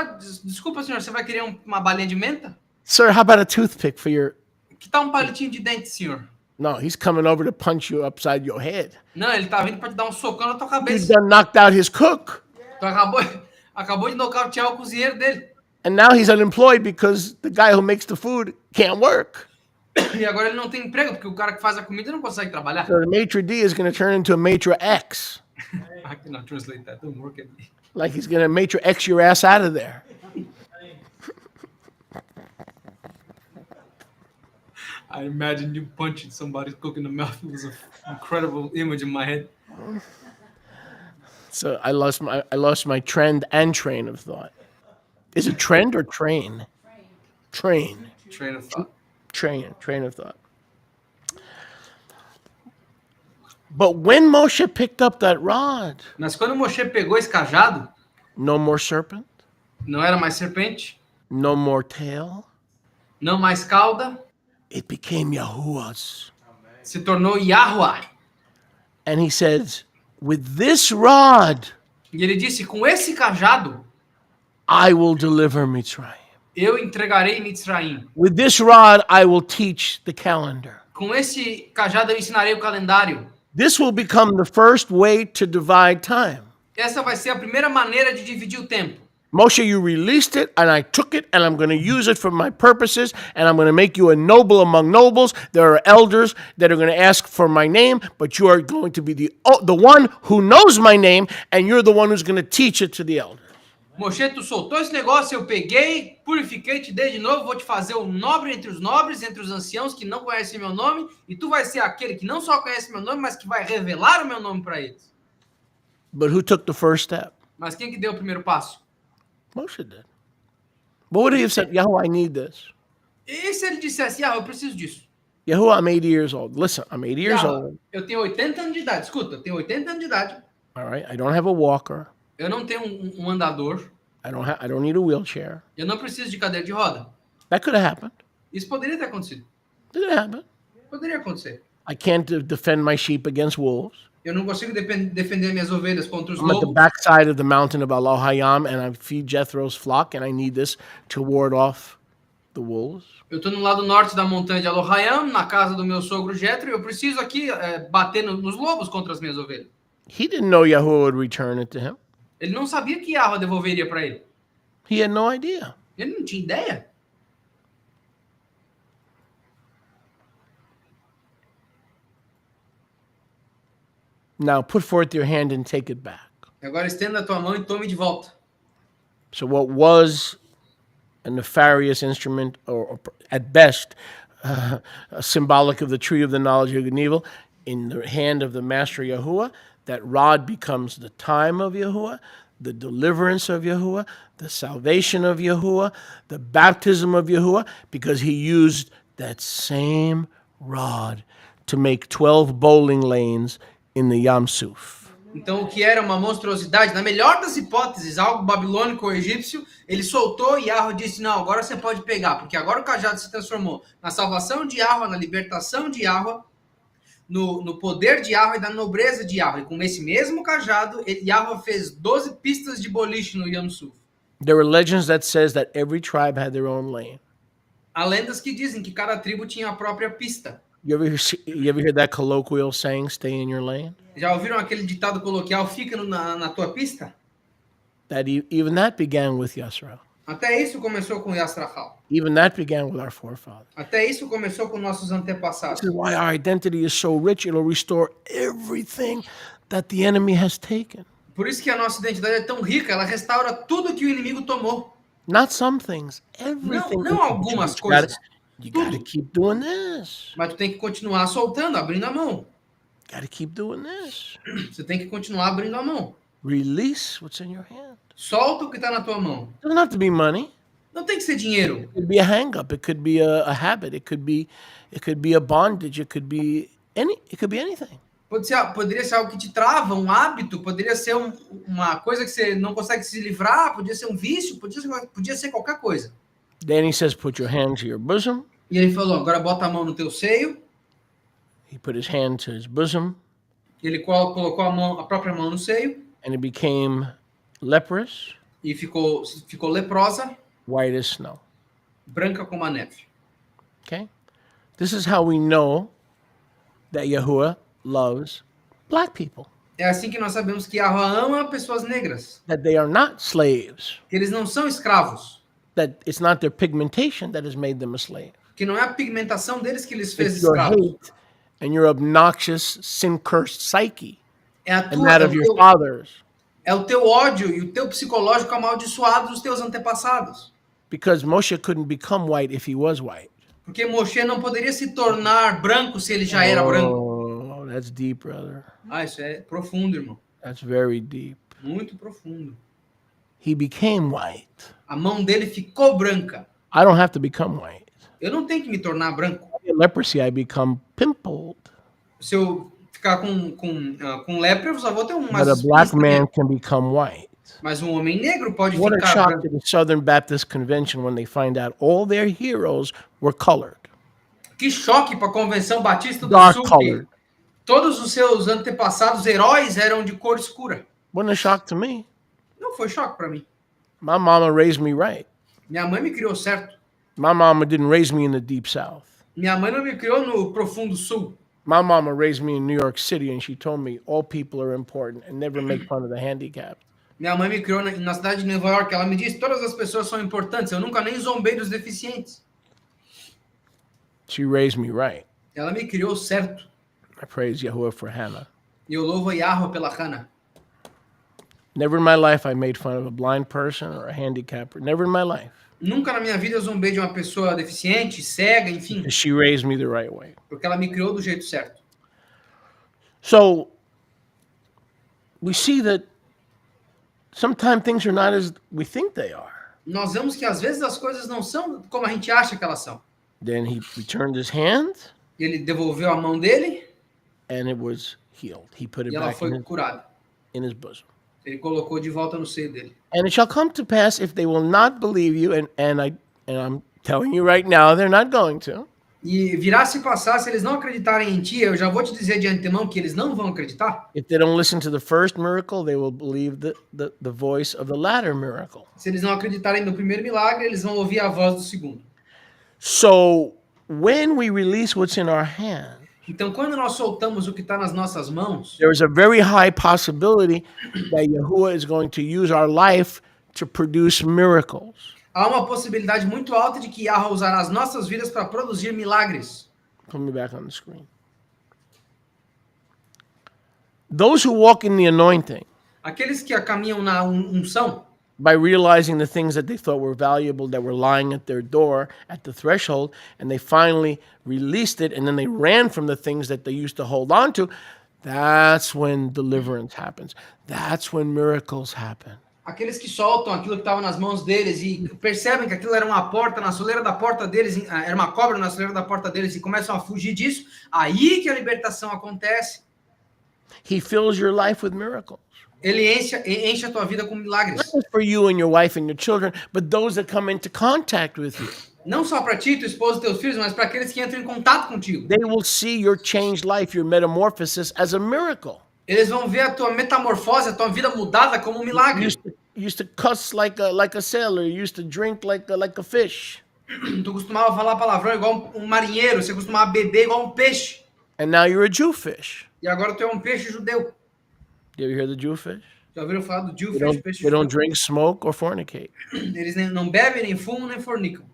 desculpa, senhor, você vai querer uma balinha de menta? Sir, how about a toothpick for your... Que tal um palitinho de dente, senhor? No, he's coming over to punch you upside your head. Não, ele tá vindo para te dar um socão na tua You cabeça. done knocked out his cook. Tu acabou de nocautear o cozinheiro dele. And now he's unemployed because the guy who makes the food can't work. E agora ele não tem emprego, porque o cara que faz a comida não consegue trabalhar. So the maitre d' is going to turn into a maitre X. I cannot translate that. Don't work at me. Like he's going to maitre X your ass out of there. I imagine you punching somebody's cook in the mouth. It was an incredible image in my head. So I lost my trend and train of thought. Is it trend or train? Train. Train of thought. Train of thought. But when Moshe picked up that rod, Mas quando Moshe pegou esse cajado, no more serpent, não era mais serpente, no more tail, não mais cauda, it became Yahuwah's. se tornou Yahuwah. And he says, with this rod, E ele disse, com esse cajado, I will deliver Mitzrayim. eu entregarei Mitzraim. With this rod, I will teach the calendar. Com esse cajado eu ensinarei o calendário. This will become the first way to divide time. Essa vai ser a primeira maneira de dividir o tempo. Moshe, you released it, and I took it, and I'm going to use it for my purposes, and I'm going to make you a noble among nobles. There are elders that are going to ask for my name, but you are going to be the one who knows my name, and you're the one who's going to teach it to the elders. Moshe, tu soltou esse negócio, eu peguei, purifiquei, te dei de novo, vou te fazer um nobre entre os nobres, entre os anciãos que não conhecem meu nome, e tu vai ser aquele que não só conhece meu nome, mas que vai revelar o meu nome para eles. But who took the first step? Mas quem que deu o primeiro passo? Moshe did. What would he have said? Yahuwah, I need this. E se ele dissesse, eu preciso disso? Yahuwah, I'm 80 years old. Listen, I'm 80 years old. Eu tenho 80 anos de idade, escuta, eu tenho 80 anos de idade. All right, I don't have a walker. Eu não tenho um andador. I don't need a wheelchair. Eu não preciso de cadeira de roda. That could have happened. Isso poderia ter acontecido. Did it happen? Poderia acontecer. I can't defend my sheep against wolves. Eu não consigo defender minhas ovelhas contra os I'm at the lobos. backside of the mountain of Allah Hayam, and I feed Jethro's flock, and I need this to ward off the wolves. Eu estou no lado norte da montanha de Elohayam, na casa do meu sogro Jetro, e eu preciso aqui bater nos lobos contra as minhas ovelhas. He didn't know Yahuwah would return it to him. Ele não sabia que Yahweh devolveria para ele. He had no idea. Ele não tinha ideia. Now put forth your hand and take it back. Agora estenda a tua mão e tome de volta. So what was a nefarious instrument, or at best, symbolic of the tree of the knowledge of good and evil, in the hand of the master Yahuwah, that rod becomes the time of Yahuwah, the deliverance of Yahuwah, the salvation of Yahuwah, the baptism of Yahuwah, because he used that same rod to make 12 bowling lanes in the Yam Suf. Então, o que era uma monstruosidade, na melhor das hipóteses, algo babilônico ou egípcio, ele soltou e Yahweh disse, não, agora você pode pegar, porque agora o cajado se transformou na salvação de Yahweh, na libertação de Yahweh, no poder de Yahweh e da nobreza de Yahweh. Com esse mesmo cajado, Yahweh fez 12 pistas de boliche no Yam Suf. There were legends that says that every tribe had their own lane. Há lendas que dizem que cada tribo tinha a própria pista. You ever hear that colloquial saying, stay in your lane? Já ouviram aquele ditado coloquial, fica na tua pista? Even that began with Yisrael. Até isso começou com Yastrachal. Even that began with our forefathers. Até isso começou com nossos antepassados. This is why our identity is so rich. It'll restore everything that the enemy has taken. Por isso que a nossa identidade é tão rica, ela restaura tudo que o inimigo tomou. Not some things, everything. Não algumas coisas. You gotta keep doing this. Mas tu tem que continuar soltando, abrindo a mão. Gotta keep doing this. Você tem que continuar abrindo a mão. Release what's in your hand. Solta o que está na tua mão. It doesn't have to be money. Não tem que ser dinheiro. It could be a hang-up. It could be a habit. It could be a bondage. It could be anything. Poderia ser algo que te trava, um hábito, poderia ser uma coisa que você não consegue se livrar, podia ser um vício, podia ser qualquer coisa. Then he says, put your hand to your bosom. E ele falou, agora bota a mão no teu seio. He put his hand to his bosom. Ele colocou a própria mão no seio. And it became leprous, E ficou leprosa, white as snow. branca como a neve. Okay? This is how we know that Yahuwah loves black people. É assim que nós sabemos que Yahweh ama pessoas negras. That they are not slaves. Que eles não são escravos. That it's not their pigmentation that has made them a slave. Que não é a pigmentação deles que lhes fez It's your escravos. hate and your obnoxious, sin-cursed psyche É a and tua, that of your fathers. é o teu ódio e o teu psicológico amaldiçoado dos teus antepassados. Because Moshe couldn't become white if he was white. Porque Moshe não poderia se tornar branco se ele já era branco. Oh, that's deep, brother. Isso é profundo, irmão. That's very deep. Muito profundo. He became white. A mão dele ficou branca. I don't have to become white. Eu não tenho que me tornar branco. In leprosy, I become pimpled. Se eu ficar com lepra, eu só vou ter But umas a black pistas man mesmo. can become white. Mas um homem negro pode What a ficar shock branco. to the Southern Baptist Convention when they find out all their heroes were colored. Que choque para a Convenção Batista do Dark Sul. colored. Que todos os seus antepassados heróis eram de cor escura. Wasn't a shock to me. Não foi choque para mim. My mama raised me right. Minha mãe me criou certo. My mama didn't raise me in the deep South. Minha mãe não me criou no profundo sul. My mama raised me in New York City, and she told me all people are important and never make fun of the handicapped. Minha mãe me criou na cidade de Nova York. Ela me disse todas as pessoas são importantes. Eu nunca nem zombei dos deficientes. She raised me right. Ela me criou certo. I praise Yahuwah for Hannah. E eu louvo a Yahweh pela Hannah. Never in my life I made fun of a blind person or a handicapper. Never in my life. Nunca na minha vida eu zombei de uma pessoa deficiente, cega, enfim. She raised me the right way. Porque ela me criou do jeito certo. So we see that sometimes things are not as we think they are. Nós vemos que às vezes as coisas não são como a gente acha que elas são. Then he returned his hand Ele devolveu a mão dele and it was healed. He put it e ela back foi curada. in his bosom. Ele colocou de volta no seio dele. And it shall come to pass if they will not believe you, and I'm telling you right now, they're not going to. E virá se passar, se eles não acreditarem em ti, eu já vou te dizer de antemão que eles não vão acreditar. If they don't listen to the first miracle, they will believe the voice of the latter miracle. Se eles não acreditarem no primeiro milagre, eles vão ouvir a voz do segundo. So when we release what's in our hand, Então, quando nós soltamos o que está nas nossas mãos, there's a very high possibility that Yahuwah is going to use our life to produce miracles. há uma possibilidade muito alta de que Yahweh usará as nossas vidas para produzir milagres. Put me back on the screen. Those who walk in the anointing, Aqueles que caminham na unção, by realizing the things that they thought were valuable that were lying at their door at the threshold, and they finally released it, and then they ran from the things that they used to hold on to, that's when deliverance happens. That's when miracles happen. aqueles que soltam aquilo que estava nas mãos deles e percebem que aquilo era uma porta na soleira da porta deles, era uma cobra na soleira da porta deles e começam a fugir disso, aí que a libertação acontece. He fills your life with miracles. Ele enche a tua vida com milagres. Not just for you and your wife and your children, but those that come into contact with you. Não só para ti, tua esposa e teus filhos, mas para aqueles que entram em contato contigo. They will see your changed life, your metamorphosis as a miracle. Eles vão ver a tua metamorfose, a tua vida mudada como um You milagre. used to cuss like a sailor. You used to drink like a fish. Tu costumava falar palavrão igual um marinheiro, você costumava beber igual um peixe. And now you're a Jewfish. E agora tu é um peixe judeu. Did you ever hear the Jewfish? Já ouviram falar do They Jewfish, don't, peixe they don't fogo? drink, smoke, or fornicate. Eles não bebem, nem fumam, nem fornicam.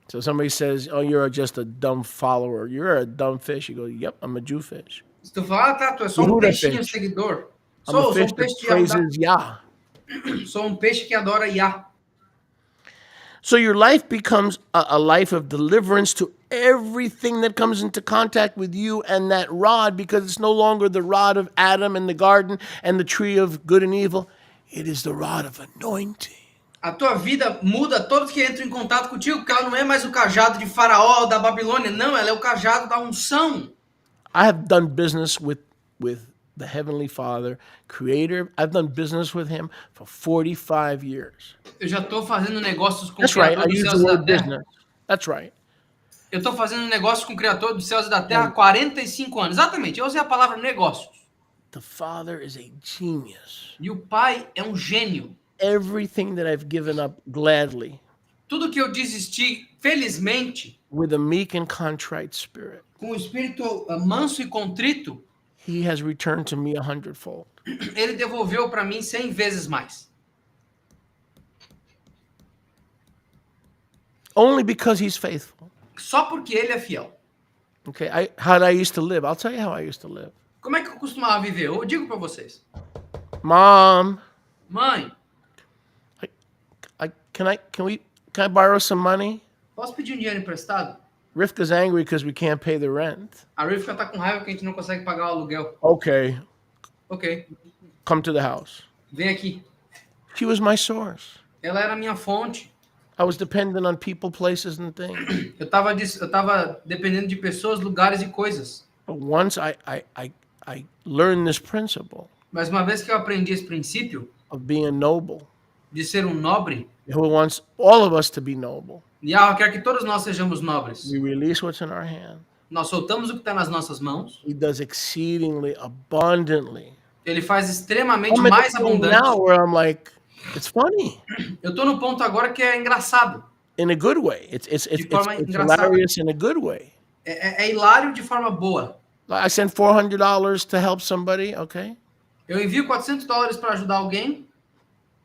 So somebody says, "Oh, you're just a dumb follower. You're a dumb fish." You go, "Yep, I'm a Jewfish. Se tu falar, tá, tu é só um Yehuda peixinho fish. seguidor. I'm a Sou fish um that peixe de praises Yah." sou um peixe que adora Yah. So your life becomes a life of deliverance to everything that comes into contact with you and that rod, because it's no longer the rod of Adam in the garden and the tree of good and evil. It is the rod of anointing. A tua vida muda todos que entram em contato contigo, porque ela não é mais o cajado de Faraó, da Babilônia. Não, ela é o cajado da unção. I have done business with the Heavenly Father, Creator. I've done business with Him for 45 years. Eu já estou fazendo negócios com That's o right. Criador I dos use céus the e da word terra. business. That's right. Eu estou fazendo negócio com o Criador dos céus e da terra há 45 anos. Exatamente, eu usei a palavra negócios. The Father is a genius. E o Pai é um gênio. Everything that I've given up gladly, Tudo que eu desisti, felizmente, with a meek and contrite spirit, com o espírito manso e contrito, He has returned to me 100-fold. ele devolveu para mim 100 vezes mais. Only because He's faithful. Só porque ele é fiel. Okay, how I used to live. I'll tell you how I used to live. Como é que eu costumava viver? Eu digo para vocês. Mom, Mãe, can I borrow some money? posso pedir um dinheiro emprestado? Rivka's angry because we can't pay the rent. A Rivka tá com raiva que a gente não consegue pagar o aluguel. Okay, Ok, come to the house. vem aqui. She was my source. Ela era a minha fonte. I was dependent on people, places, and things. Eu tava dependendo de pessoas, lugares e coisas. But once I learned this principle Mas uma vez que eu aprendi esse princípio of being a noble, de ser um nobre, who wants all of us to be noble, Yahweh quer que todos nós sejamos nobres. we release what's in our hand. Nós soltamos o que está nas nossas mãos. He does exceedingly abundantly. Ele faz extremamente I'm at mais the point abundante. now where I'm like, it's funny Eu tô no ponto agora que é engraçado. in a good way. It's forma it's engraçada. hilarious in a good way. É hilário de forma boa. I send $400 to help somebody. Okay, Eu envio $400 para ajudar alguém.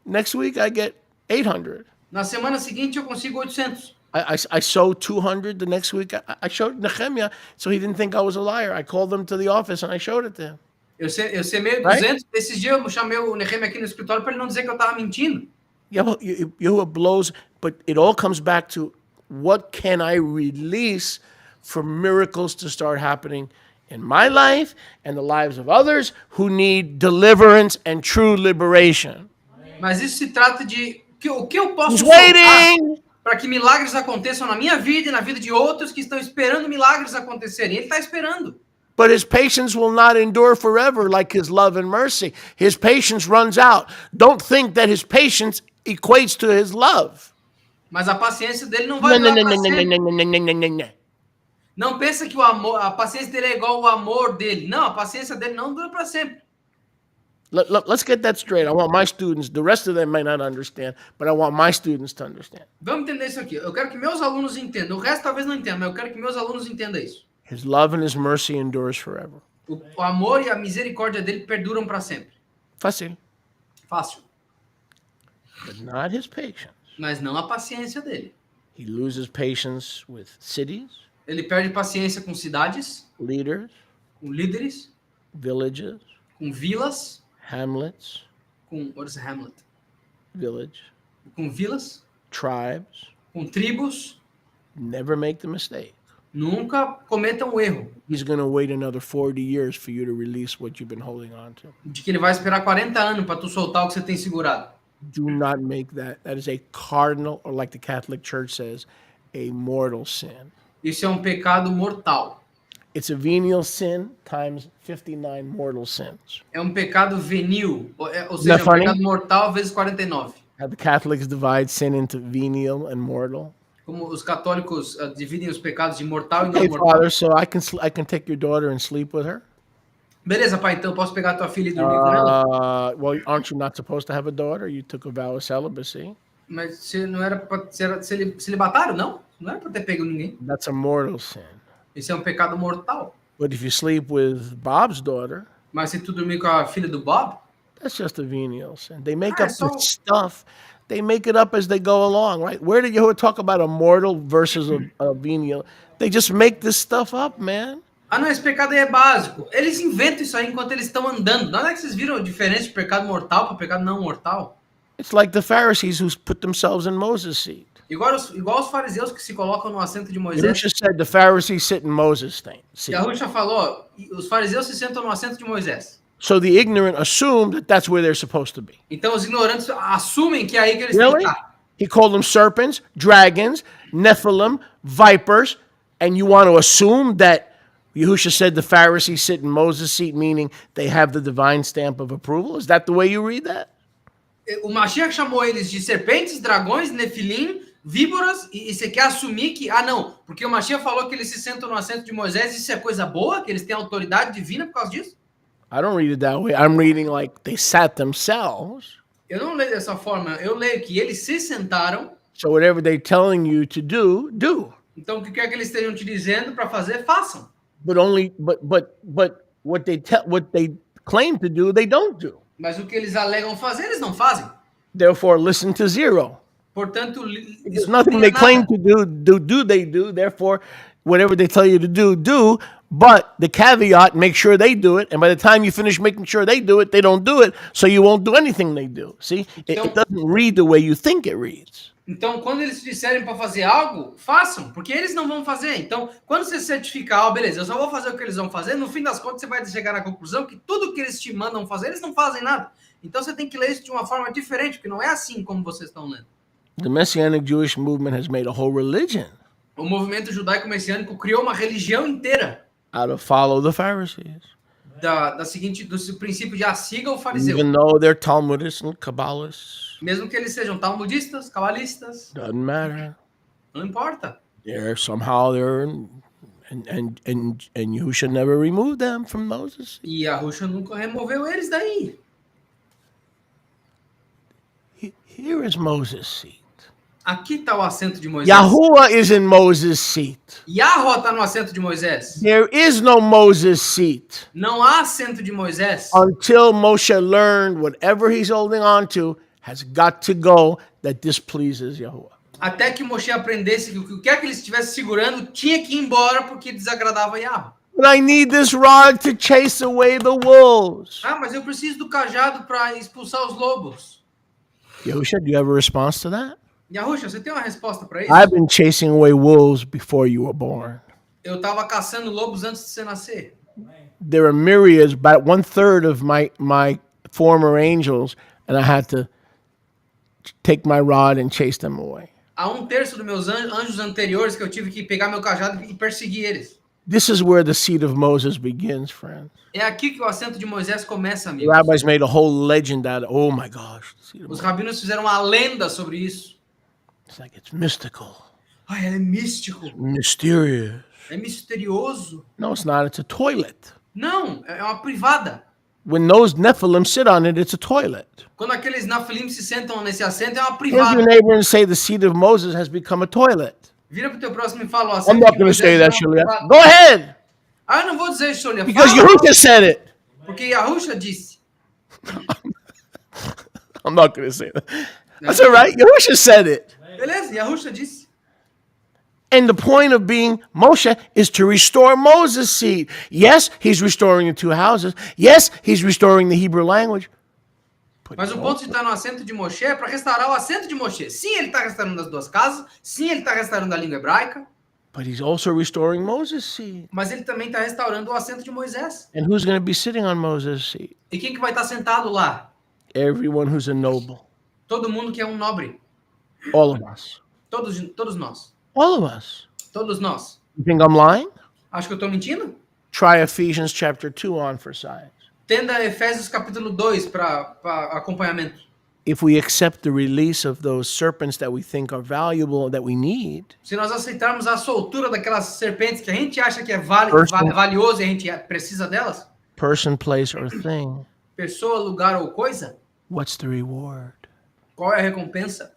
next week I get 800. Na semana seguinte eu consigo 800. I sold 200 the next week. I showed Nehemiah, so he didn't think I was a liar. I called them to the office and I showed it to him. Eu semei Right? 200. Esses dias eu chamei o Nehemiah aqui no escritório para ele não dizer que eu estava mentindo. Yeah, well, Yehovah blows, but it all comes back to what can I release for miracles to start happening in my life and the lives of others who need deliverance and true liberation. Mas isso se trata de o que eu posso He's soltar waiting. para que milagres aconteçam na minha vida e na vida de outros que estão esperando milagres acontecerem. Ele está esperando. But his patience will not endure forever like his love and mercy. His patience runs out. Don't think that his patience equates to his love. Mas a paciência dele não No, vai no, durar no, para no, no, sempre. no, no, no, no, no, no. Não pensa que o amor, a paciência dele é igual ao amor dele. Não, a paciência dele não dura para sempre. Let's get that straight. I want my students, the rest of them may not understand, but I want my students to understand. Vamos entender isso aqui. Eu quero que meus alunos entendam. O resto talvez não entendam, mas eu quero que meus alunos entendam isso. His love and his mercy endures forever. O amor e a misericórdia dele perduram para sempre. Fácil. Fácil. But not his patience. Mas não a paciência dele. He loses patience with cities, Ele perde paciência com cidades, leaders, com líderes, villages, com vilas, hamlets, com what is Hamlet? village, Com vilas, tribes. com tribos. Never make the mistake. Nunca cometam um erro He's going to wait another 40 years for you to release what you've been holding on to. de que ele vai esperar 40 anos para tu soltar o que você tem segurado. Do not make that. That is a cardinal, or like the Catholic Church says, a mortal sin. Isso é um pecado mortal. It's a venial sin times 59 mortal sins. É um pecado venil, ou Isn't seja, that um funny? pecado mortal vezes 49. How the Catholics divide sin into venial and mortal. Como os católicos dividem os pecados de mortal e não Hey, mortal. Father, so I can take your daughter and sleep with her? Beleza, pai, então eu posso pegar tua filha e dormir com ela? Well, aren't you not supposed to have a daughter? You took a vow of celibacy. Mas você não era para ser celibatário, não? Não era para ter pego ninguém. That's a mortal sin. Isso é um pecado mortal. But if you sleep with Bob's daughter, Mas se tu dormir com a filha do Bob, That's just a venial sin. They make Ah, é up só. this stuff. They make it up as they go along, right? Where did Yehovah talk about a mortal versus a venial? They just make this stuff up, man. Ah, não, esse pecado aí é básico. Eles inventam isso aí enquanto eles estão andando. Não é que vocês viram a diferença de pecado mortal para pecado não mortal? It's like the Pharisees who put themselves in Moses' seat. Igual os fariseus que se colocam no assento de Moisés. Yahusha said the Pharisees sit in Moses' seat. Yahusha falou, os fariseus se sentam no assento de Moisés. So the ignorant assume that that's where they're supposed to be. Então os ignorantes assumem que é aí que eles têm que Really? estar. He called them serpents, dragons, Nephilim, vipers, and you want to assume that Yahusha said the Pharisees sit in Moses' seat, meaning they have the divine stamp of approval? Is that the way you read that? O Mashiach chamou eles de serpentes, dragões, nefilim, víboras, e você quer assumir que, não, porque o Mashiach falou que eles se sentam no assento de Moisés, isso é coisa boa, que eles têm autoridade divina por causa disso? I don't read it that way. I'm reading like they sat themselves. Eu não leio dessa forma, eu leio que eles se sentaram. So whatever they're telling you to do, do. Então o que quer que eles estejam te dizendo para fazer, façam. But what they claim to do, they don't do. Mas o que eles alegam fazer, eles não fazem. Therefore, listen to zero. Portanto, There's nothing they claim to do they do. Therefore, whatever they tell you to do. But the caveat, make sure they do it. And by the time you finish making sure they do it, they don't do it. So you won't do anything they do. See, it doesn't read the way you think it reads. Então, quando eles te disserem para fazer algo, façam, porque eles não vão fazer. Então, quando você certificar, beleza, eu só vou fazer o que eles vão fazer, no fim das contas você vai chegar à conclusão que tudo que eles te mandam fazer, eles não fazem nada. Então, você tem que ler isso de uma forma diferente, porque não é assim como vocês estão lendo. The Messianic Jewish movement has made a whole religion O movimento judaico-messiânico criou uma religião inteira out of follow the Pharisees. do princípio de siga o fariseu. Even though they're Talmudists and Kabbalists, Mesmo que eles sejam talmudistas, cabalistas, doesn't matter. não importa. And Yahusha never removed them from Moses. E Yahusha nunca removeu eles daí. Here is Moses' seat. Aqui está o assento de Moisés. Yahuwah is in Moses' seat. Yahweh está no assento de Moisés. There is no Moses' seat Não há assento de Moisés. until Moshe learned whatever he's holding on to has got to go that displeases Yahuwah. Até que Moshe aprendesse que o que quer que ele estivesse segurando tinha que ir embora porque desagradava Yahweh. But I need this rod to chase away the wolves. Mas eu preciso do cajado para expulsar os lobos. Yahusha, do you have a response to that? Yahusha, você tem uma resposta para isso? I've been chasing away wolves before you were born. Eu estava caçando lobos antes de você nascer. There are myriads, about 1/3 of my former angels, and I had to take my rod and chase them away. Há 1/3 dos meus anjos anteriores que eu tive que pegar meu cajado e perseguir eles. This is where the seat of Moses begins, friends. É aqui que o assento de Moisés começa, The amigos. rabbis made a whole legend out of, oh my gosh. The seat of Os Moses. rabinos fizeram uma lenda sobre isso. It's like it's mystical, É místico, mysterious. é misterioso. No, it's not. It's a toilet. Não, é uma privada. When those Nephilim sit on it, it's a toilet. Quando aqueles nafilim se sentam nesse assento, é uma Hit privada. your neighbor and say the seat of Moses has become a toilet. Vira pro teu próximo e fala, ó, I'm not going to say that, Julia. Go ahead, eu não vou dizer, Julia. because Fala, Yahusha said it. porque Yahusha disse. I'm not going to say that. That's all right. Yahusha said it. Beleza, Yahusha disse. And the point of being Moshe is to restore Moses' seed. Yes, he's restoring the two houses. Yes, he's restoring the Hebrew language. Mas o ponto de estar no assento de Moshe é para restaurar o assento de Moshe. Sim, ele está restaurando as duas casas. Sim, ele está restaurando a língua hebraica. But he's also restoring Moses' seed. Mas ele também está restaurando o assento de Moisés. And who's going to be sitting on Moses' seat? E quem que vai estar sentado lá? Everyone who's a noble. Todo mundo que é um nobre. All of us. Todos nós. All of us. Todos nós. You think I'm lying? Acho que eu estou mentindo? Try Ephesians chapter 2 on for science. Tenda Efésios capítulo 2 para acompanhamento. If we accept the release of those serpents that we think are valuable, that we need, Se nós aceitarmos a soltura daquelas serpentes que a gente acha que é valioso e a gente precisa delas, person, place, or thing, pessoa, lugar ou coisa, what's the reward? qual é a recompensa?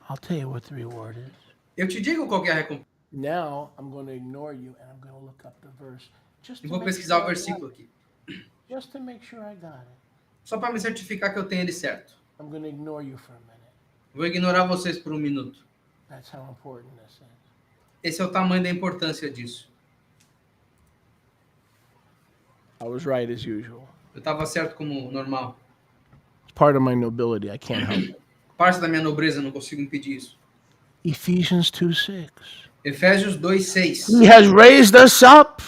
I'll tell you what the reward is. Eu te digo qual que é a recompensa. Now I'm going to ignore you and I'm going to look up the verse. Eu vou pesquisar o versículo aqui. Just to make sure I got it. Só para me certificar que eu tenho ele certo. I'm going to ignore you for a minute. Vou ignorar vocês por um minuto. That's how important this is. Esse é o tamanho da importância disso. I was right as usual. Eu estava certo como normal. It's part of my nobility. I can't help it. Parte da minha nobreza, não consigo impedir isso. Ephesians 2:6. Efésios 2:6. He has raised us up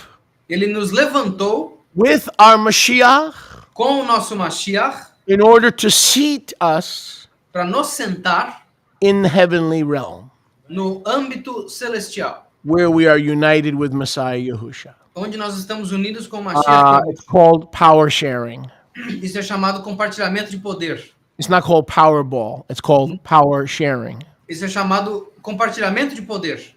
Ele nos levantou with our Mashiach com o nosso Mashiach in order to seat us para nos sentar in the heavenly realm, no âmbito celestial, where we are united with Messiah Yahusha. onde nós estamos unidos com o Mashiach. It's called power sharing. Isso é chamado compartilhamento de poder. It's not called Powerball. It's called power sharing. Isso é chamado compartilhamento de poder.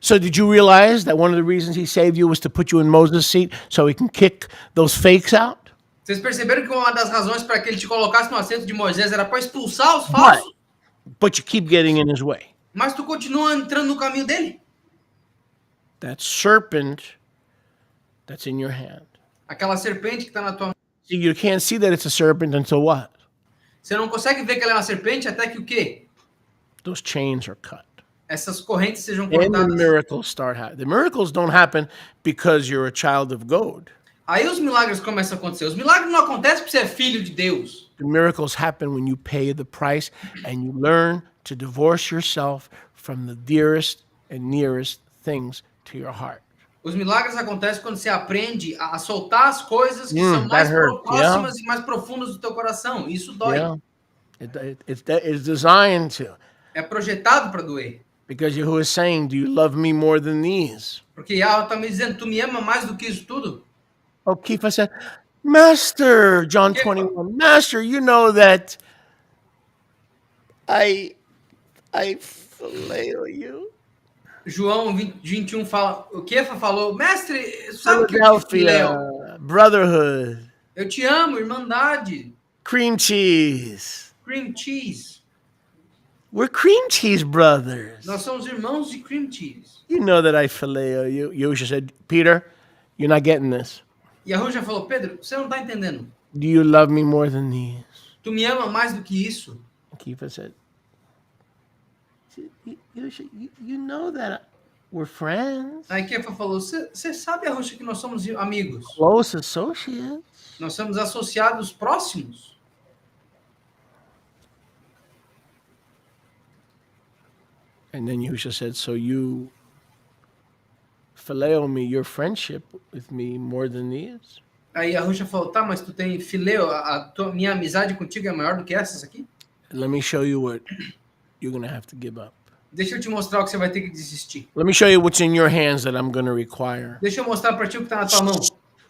So did you realize that one of the reasons he saved you was to put you in Moses' seat so he can kick those fakes out? Vocês perceberam que uma das razões para que ele te colocasse no assento de Moisés era para expulsar os falsos? But you keep getting in his way. Mas tu continua entrando no caminho dele. That serpent that's in your hand. Aquela serpente que está na tua mão. See, you can't see that it's a serpent until what? Você não consegue ver que ela é uma serpente até que o quê? Those chains are cut. Essas correntes sejam And the cortadas. miracles start happening. The miracles don't happen because you're a child of God. Aí os milagres começam a acontecer. Os milagres não acontecem porque você é filho de Deus. The miracles happen when you pay the price and you learn to divorce yourself from the dearest and nearest things to your heart. Os milagres acontecem quando você aprende a soltar as coisas que são that mais hurts, próximas e mais profundas do teu coração. Isso dói. Yeah. It's designed to. É projetado para doer. Because Yahuwah is saying, do you love me more than these? Porque Yahweh está me dizendo, tu me ama mais do que isso tudo? Oh, Kefa said, Master, John Kefa. 21, Master, you know that I phileo you. João 21 fala, o Kefa falou, mestre, sabe que eu te Philadelphia, fileo? brotherhood, Eu te amo, irmandade, cream cheese. cream cheese. We're cream cheese brothers. Nós somos irmãos de cream cheese. You know that I phileo you. Yahusha said, Peter, you're not getting this. E a Rússia falou, Pedro, você não está entendendo. Do you love me more than these? Tu me ama mais do que isso. Kefa said, Yahusha, you know that we're friends, Aí Kefa falou, você sabe, a Rússia, que nós somos amigos. close associates. Nós somos associados próximos. And then Yahusha said, so you phileo me, your friendship with me more than these? Aí a Rússia falou, tá, mas tu tem fileo, minha amizade contigo é maior do que essas aqui? Let me show you what you're going to have to give up. Deixa eu te mostrar o que você vai ter que desistir. Let me show you what's in your hands that I'm going to require, Deixa eu mostrar para ti o que está na tua mão.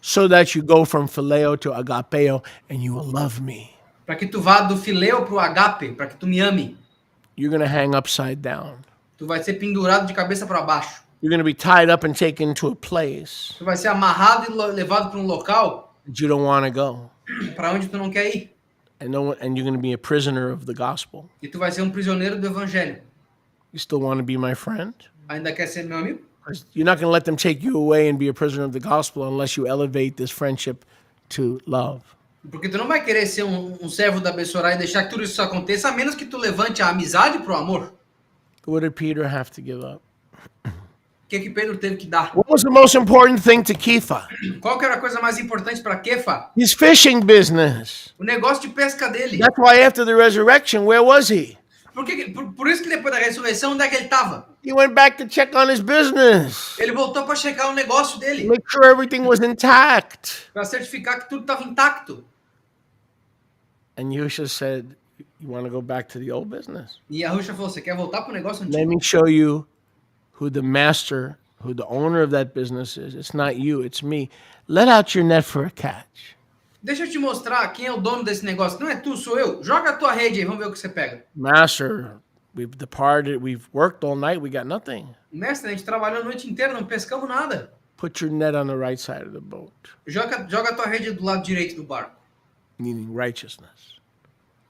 so that you go from phileo to agapeo and you will love me. Para que tu vá do fileo pro agape, para que tu me ame. You're going to hang upside down. Tu vai ser pendurado de cabeça para baixo. You're going to be tied up and taken to a place Tu vai ser amarrado e levado para um local that you don't want to go. para onde tu não quer ir. And you're going to be a prisoner of the gospel. E tu vai ser um prisioneiro do evangelho. You still want to be my friend? Ainda quer ser meu amigo? 'Cause you're not going to let them take you away and be a prisoner of the gospel unless you elevate this friendship to love. Porque tu não vai querer ser um servo da Bessorá e deixar que tudo isso aconteça, a menos que tu levante a amizade pro amor. What did Peter have to give up? O que Pedro teve que dar? What was the most important thing to Kefa? Qual que era a coisa mais importante para Kefa? His fishing business. O negócio de pesca dele. That's why after the resurrection, where was he? Por isso que depois da ressurreição, onde é que ele estava? He went back to check on his business, Ele voltou para checar o negócio dele, make sure everything was intact. para certificar que tudo estava intacto. And Yusha said, you want to go back to the old business? E a Rússia falou, você quer voltar para o negócio Let antigo? me show you who the master, who the owner of that business is. It's not you, it's me. Let out your net for a catch. Deixa eu te mostrar quem é o dono desse negócio. Não é tu, sou eu. Joga a tua rede aí, vamos ver o que você pega. Master, we've departed, we've worked all night, we got nothing. Mestre, a gente trabalhou a noite inteira, não pescamos nada. Put your net on the right side of the boat, Joga a tua rede do lado direito do barco. meaning righteousness.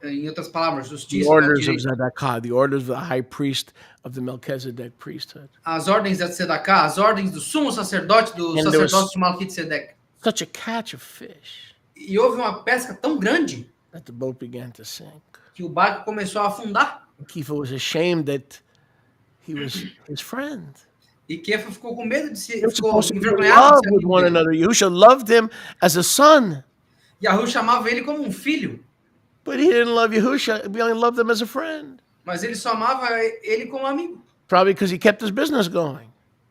Em outras palavras, The justiça. Do lado orders of direito. Zedekiah, the orders of the high priest of the Melchizedek priesthood. As ordens da Tzedakah, as ordens do sumo sacerdote, do And there was- sacerdote de Malquisedeque. Such a catch of fish. E houve uma pesca tão grande that the boat began to sink. que o barco começou a afundar. Kepha was ashamed that he was his friend. E Kefa ficou com medo de se... They were Ficou supposed to be in envergonhado de love ser with amigo one dele. another. Yahusha loved him as a son, Yahu chamava ele como um filho, but he didn't love Yahusha. He only loved him as a friend. mas ele só amava ele como amigo. Probably because he kept his business going.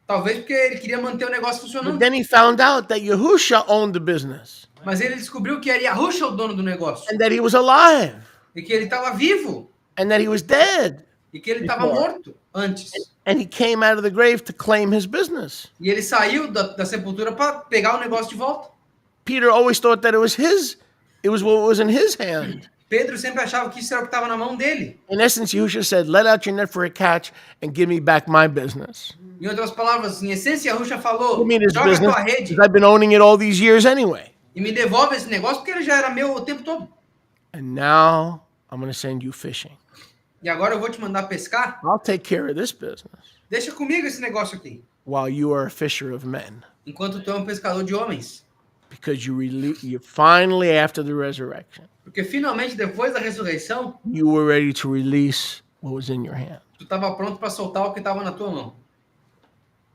Talvez porque ele queria manter o negócio But funcionando. then he found out that Yahusha owned the business Mas ele descobriu que era Yahusha o dono do negócio. and that he was alive E que ele estava vivo. and that he was dead. E que ele estava morto antes. And he came out of the grave to claim his business. E ele saiu da sepultura para pegar o negócio de volta. Peter always thought that it was what was in his hand. Pedro sempre achava que isso era o que estava na mão dele. In essence, Yahusha said, let out your net for a catch and give me back my business. Em outras palavras, em essência, Yahusha falou, Give me this joga a business tua rede because I've been owning it all these years anyway. e me devolve esse negócio, porque ele já era meu o tempo todo. And now I'm going to send you fishing. E agora eu vou te mandar pescar. I'll take care of this business Deixa comigo esse negócio aqui. while you are a fisher of men. Enquanto tu é um pescador de homens. Because you finally, after the resurrection, Porque finalmente, depois da ressurreição, you were ready to release what was in your hand. tu estava pronto para soltar o que estava na tua mão.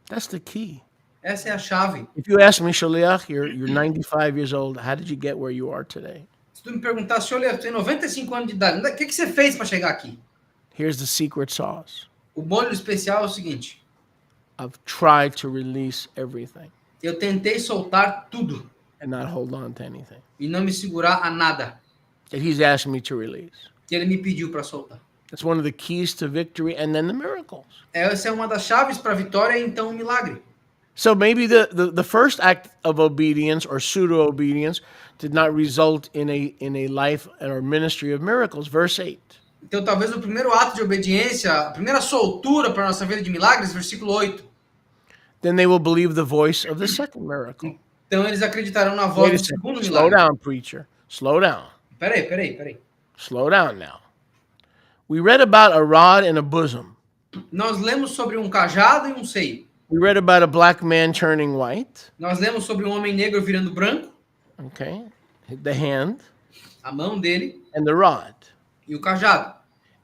That's the key. Essa é a chave. If you ask me, Shaliach, you're 95 years old. How did you get where you are today? Se tu me perguntasse, olha, tu tem 95 anos de idade, o que você fez para chegar aqui? Here's the secret sauce. O molho especial é o seguinte, I've tried to release everything eu tentei soltar tudo and not hold on to anything e não me segurar a nada that he's asked me to release. que ele me pediu para soltar. That's one of the keys to victory and then the miracles. Essa é uma das chaves para a vitória e então o milagre. So maybe the first act of obedience or pseudo-obedience did not result in a life or ministry of miracles. Verse 8. Então talvez o primeiro ato de obediência, a primeira soltura para a nossa vida de milagres, versículo 8. Then they will believe the voice of the second miracle. Então eles acreditarão na voz Wait a do segundo second. Slow milagre. down, preacher. Slow down. Peraí. Slow down now. We read about a rod and a bosom. Nós lemos sobre um cajado e um seio. We read about a black man turning white. Nós lemos sobre um homem negro virando branco, Okay. The hand a mão dele and the rod. e o cajado.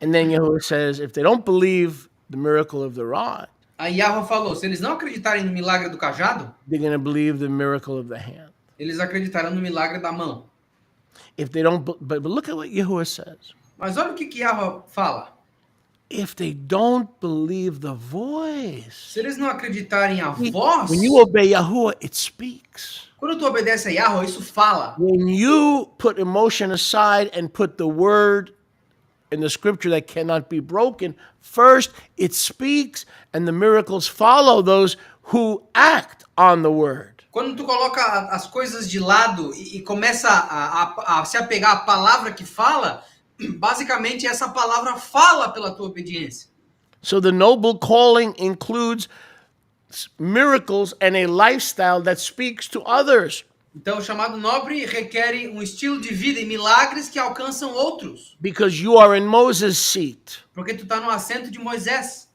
And then Yahuwah says, if they don't believe the miracle of the rod, Aí Yahweh falou, se eles não acreditarem no milagre do cajado, they're going to believe the miracle of the hand. eles acreditarão no milagre da mão. If they don't, but look at what Yahuwah says. Mas olha o que Yahweh fala. If they don't believe the voice, Se eles não acreditarem a voz, when you obey Yahuwah, it speaks. quando tu obedece a Yahweh, isso fala. When you put emotion aside and put the word in the scripture that cannot be broken, first it speaks and the miracles follow those who act on the word. Quando tu coloca as coisas de lado e começa a se apegar à palavra que fala, basicamente essa palavra fala pela tua obediência. So the noble calling includes miracles and a lifestyle that speaks to others. Então, o chamado nobre requer um estilo de vida e milagres que alcançam outros. Because you are in Moses' seat. Porque tu está no assento de Moisés.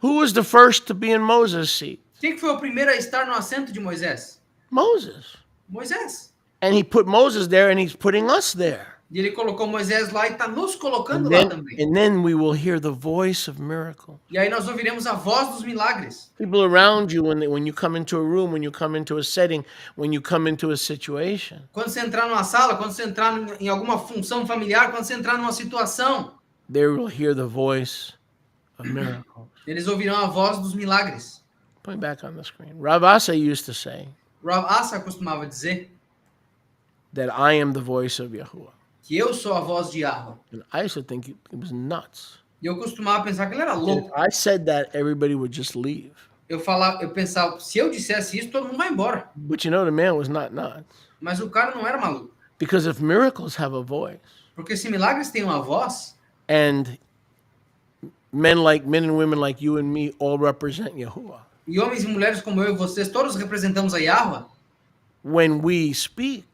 Who was the first to be in Moses' seat? Quem que foi o primeiro a estar no assento de Moisés? Moses. Moisés. And he put Moses there and he's putting us there. E ele colocou Moisés lá e está nos colocando lá também. And then we will hear the voice of miracle. E aí nós ouviremos a voz dos milagres. People around you, when you come into a room, when you come into a setting, when you come into a situation, Quando você entrar numa sala, quando você entrar em alguma função familiar, quando você entrar numa situação, they will hear the voice of miracles. eles ouvirão a voz dos milagres. Put it back on the screen. Rav Asa used to say Rav Asa costumava dizer that I am the voice of Yahuwah. que eu sou a voz de Yahweh. And I used to think it was nuts. E eu costumava pensar que ele era If louco. I said that, everybody would just leave. Eu pensava, se eu dissesse isso, todo mundo vai embora. But you know, the man was not nuts. Mas o cara não era maluco. Because if miracles have a voice, Porque se milagres têm uma voz, and men and women like you and me all represent Yahuwah, e homens e mulheres como eu e vocês, todos representamos a Yahweh, when we speak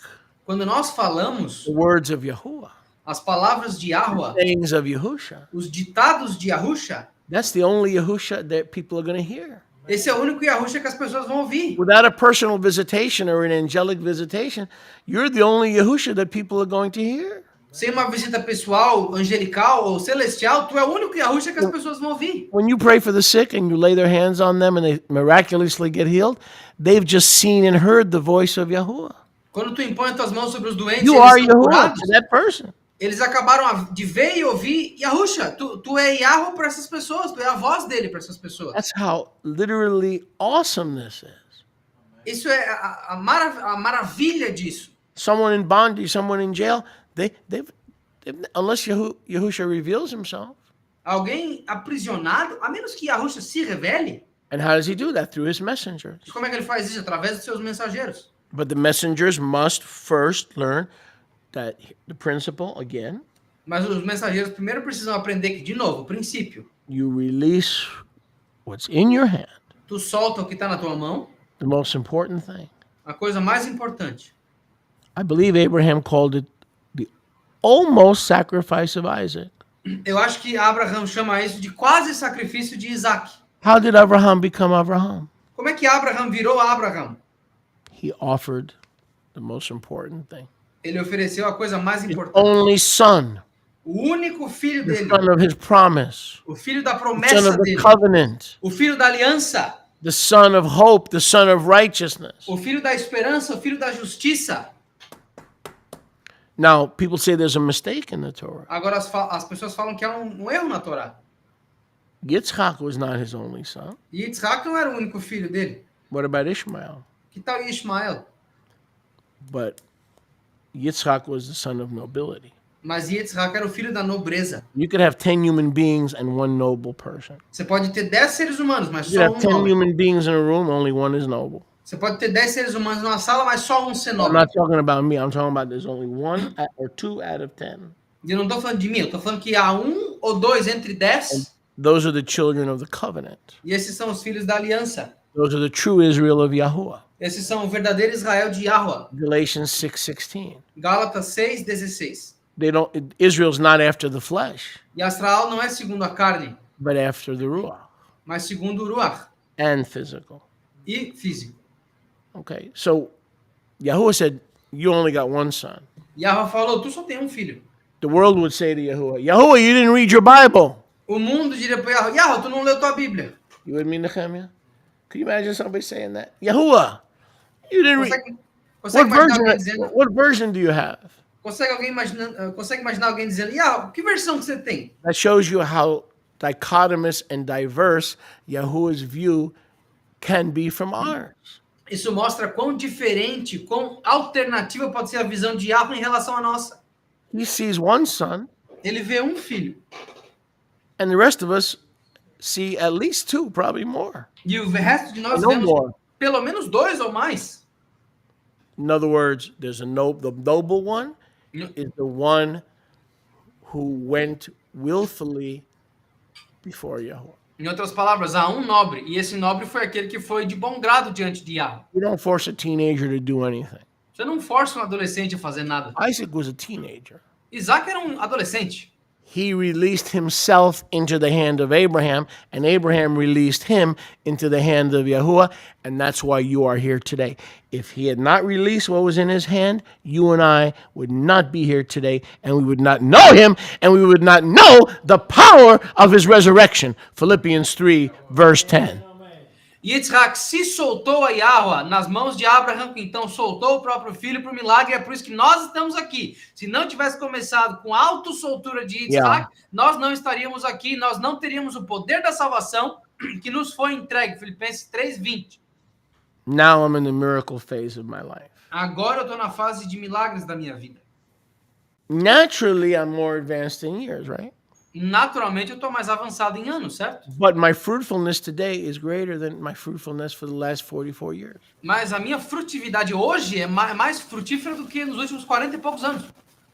quando nós falamos the words of Yahuwah, as palavras de Yahweh, sayings of Yahusha, os ditados de Yahusha, that's the only Yahusha that people are going to hear. Esse é o único Yahusha que as pessoas vão ouvir. Without a personal visitation or an angelic visitation, you're the only Yahusha that people are going to hear. Sem uma visita pessoal, angelical ou celestial, tu é o único Yahusha que as pessoas vão ouvir. When you pray for the sick and you lay their hands on them and they miraculously get healed, they've just seen and heard the voice of Yahuwah. Quando tu impõe tuas mãos sobre os doentes, You eles are são Yahuwah curados. to that person. Eles acabaram de ver e ouvir Yahusha. Tu é Yahweh para essas pessoas, tu é a voz dele para essas pessoas. That's how literally awesome this is. Isso é a maravilha disso. Someone in bondage, someone in jail, they've unless Yahusha reveals himself. Alguém aprisionado, a menos que Yahusha se revele. And how does he do that? Through his messengers. E como é que ele faz isso? Através dos seus mensageiros. But the messengers must first learn that the principle, again, Mas os mensageiros primeiro precisam aprender que, de novo, o princípio. you release what's in your hand, Tu solta o que está na tua mão, the most important thing. a coisa mais importante. I believe Abraham called it the almost sacrifice of Isaac. Eu acho que Abraham chama isso de quase sacrifício de Isaac. How did Abraham become Abraham? Como é que Abraham virou Abraham? He offered the most important thing. Ele ofereceu a coisa mais His importante. only son, O único filho the dele, son of his promise, o filho da the son promessa of the dele, covenant, o filho da aliança, the son of hope, the son of righteousness. o filho da esperança, o filho da justiça. Now, people say there's a mistake in the Torah. Agora as pessoas falam que há um erro na Torá. Yitzchak was not his only son. E Isaac não era o único filho dele. What about Ishmael? Que tal Ismael? But Yitzchak was the son of nobility. Mas Yitzhak era o filho da nobreza. You could have 10 human beings and one noble person. Você pode ter 10 seres humanos, mas You só could have 10 nobre. human beings in a room, only one is noble. Você pode ter 10 seres humanos numa sala, mas só ser I'm nobre. not talking about me. I'm talking about there's only one or two out of 10. E eu não estou falando de mim, eu estou falando que há ou dois entre 10, Those are the children of the covenant. e esses são os filhos da aliança. Those are the true Israel of Yahuwah. Esses são o verdadeiro Israel de Yahweh. Galatians 6:16. Gálatas 6:16. Israel's not after the flesh, E astral não é segundo a carne, but after the ruach mas segundo o Ruach and physical. e físico. Okay, so Yahuwah said, you only got one son. Yahweh falou, tu só tem um filho. The world would say to Yahuwah, Yahuwah, you didn't read your Bible. O mundo diria para Yahweh, Yahweh, tu não leu tua Bíblia. You with me, Nehemiah? Could you imagine somebody saying that? Yahuwah, you didn't read. Consegue imaginar alguém dizendo, What version do you have? consegue imaginar alguém dizendo, Yahweh, que versão que você tem? That shows you how dichotomous and diverse Yahuwah's view can be from ours. Isso mostra quão diferente, quão alternativa pode ser a visão de Yahweh em relação à nossa. He sees one son, Ele vê um filho. and the rest of us see at least two, probably more. E o resto de nós No vemos more. pelo menos 2 ou mais. In other words, there's the noble one is the one who went willfully before Yahuwah. Em outras palavras, há um nobre, e esse nobre foi aquele que foi de bom grado diante de Yahweh. You don't force a teenager to do anything. Você não força um adolescente a fazer nada. Isaac was a teenager. Isaac era um adolescente. He released himself into the hand of Abraham, and Abraham released him into the hand of Yahuwah, and that's why you are here today. If he had not released what was in his hand, you and I would not be here today, and we would not know him, and we would not know the power of his resurrection. Philippians 3, verse 10. Yitzhak se soltou a Yahweh nas mãos de Abraão, que então soltou o próprio filho para o milagre, é por isso que nós estamos aqui. Se não tivesse começado com a autossoltura de Yitzhak, nós não estaríamos aqui, nós não teríamos o poder da salvação que nos foi entregue. Filipenses 3:20. Now I'm in the miracle phase of my life. Agora eu estou na fase de milagres da minha vida. Naturally, I'm more advanced in years, right? Naturalmente eu estou mais avançado em anos, certo? But my fruitfulness today is greater than my fruitfulness for the last 44 years. Mas a minha frutividade hoje é mais frutífera do que nos últimos 40 e poucos anos.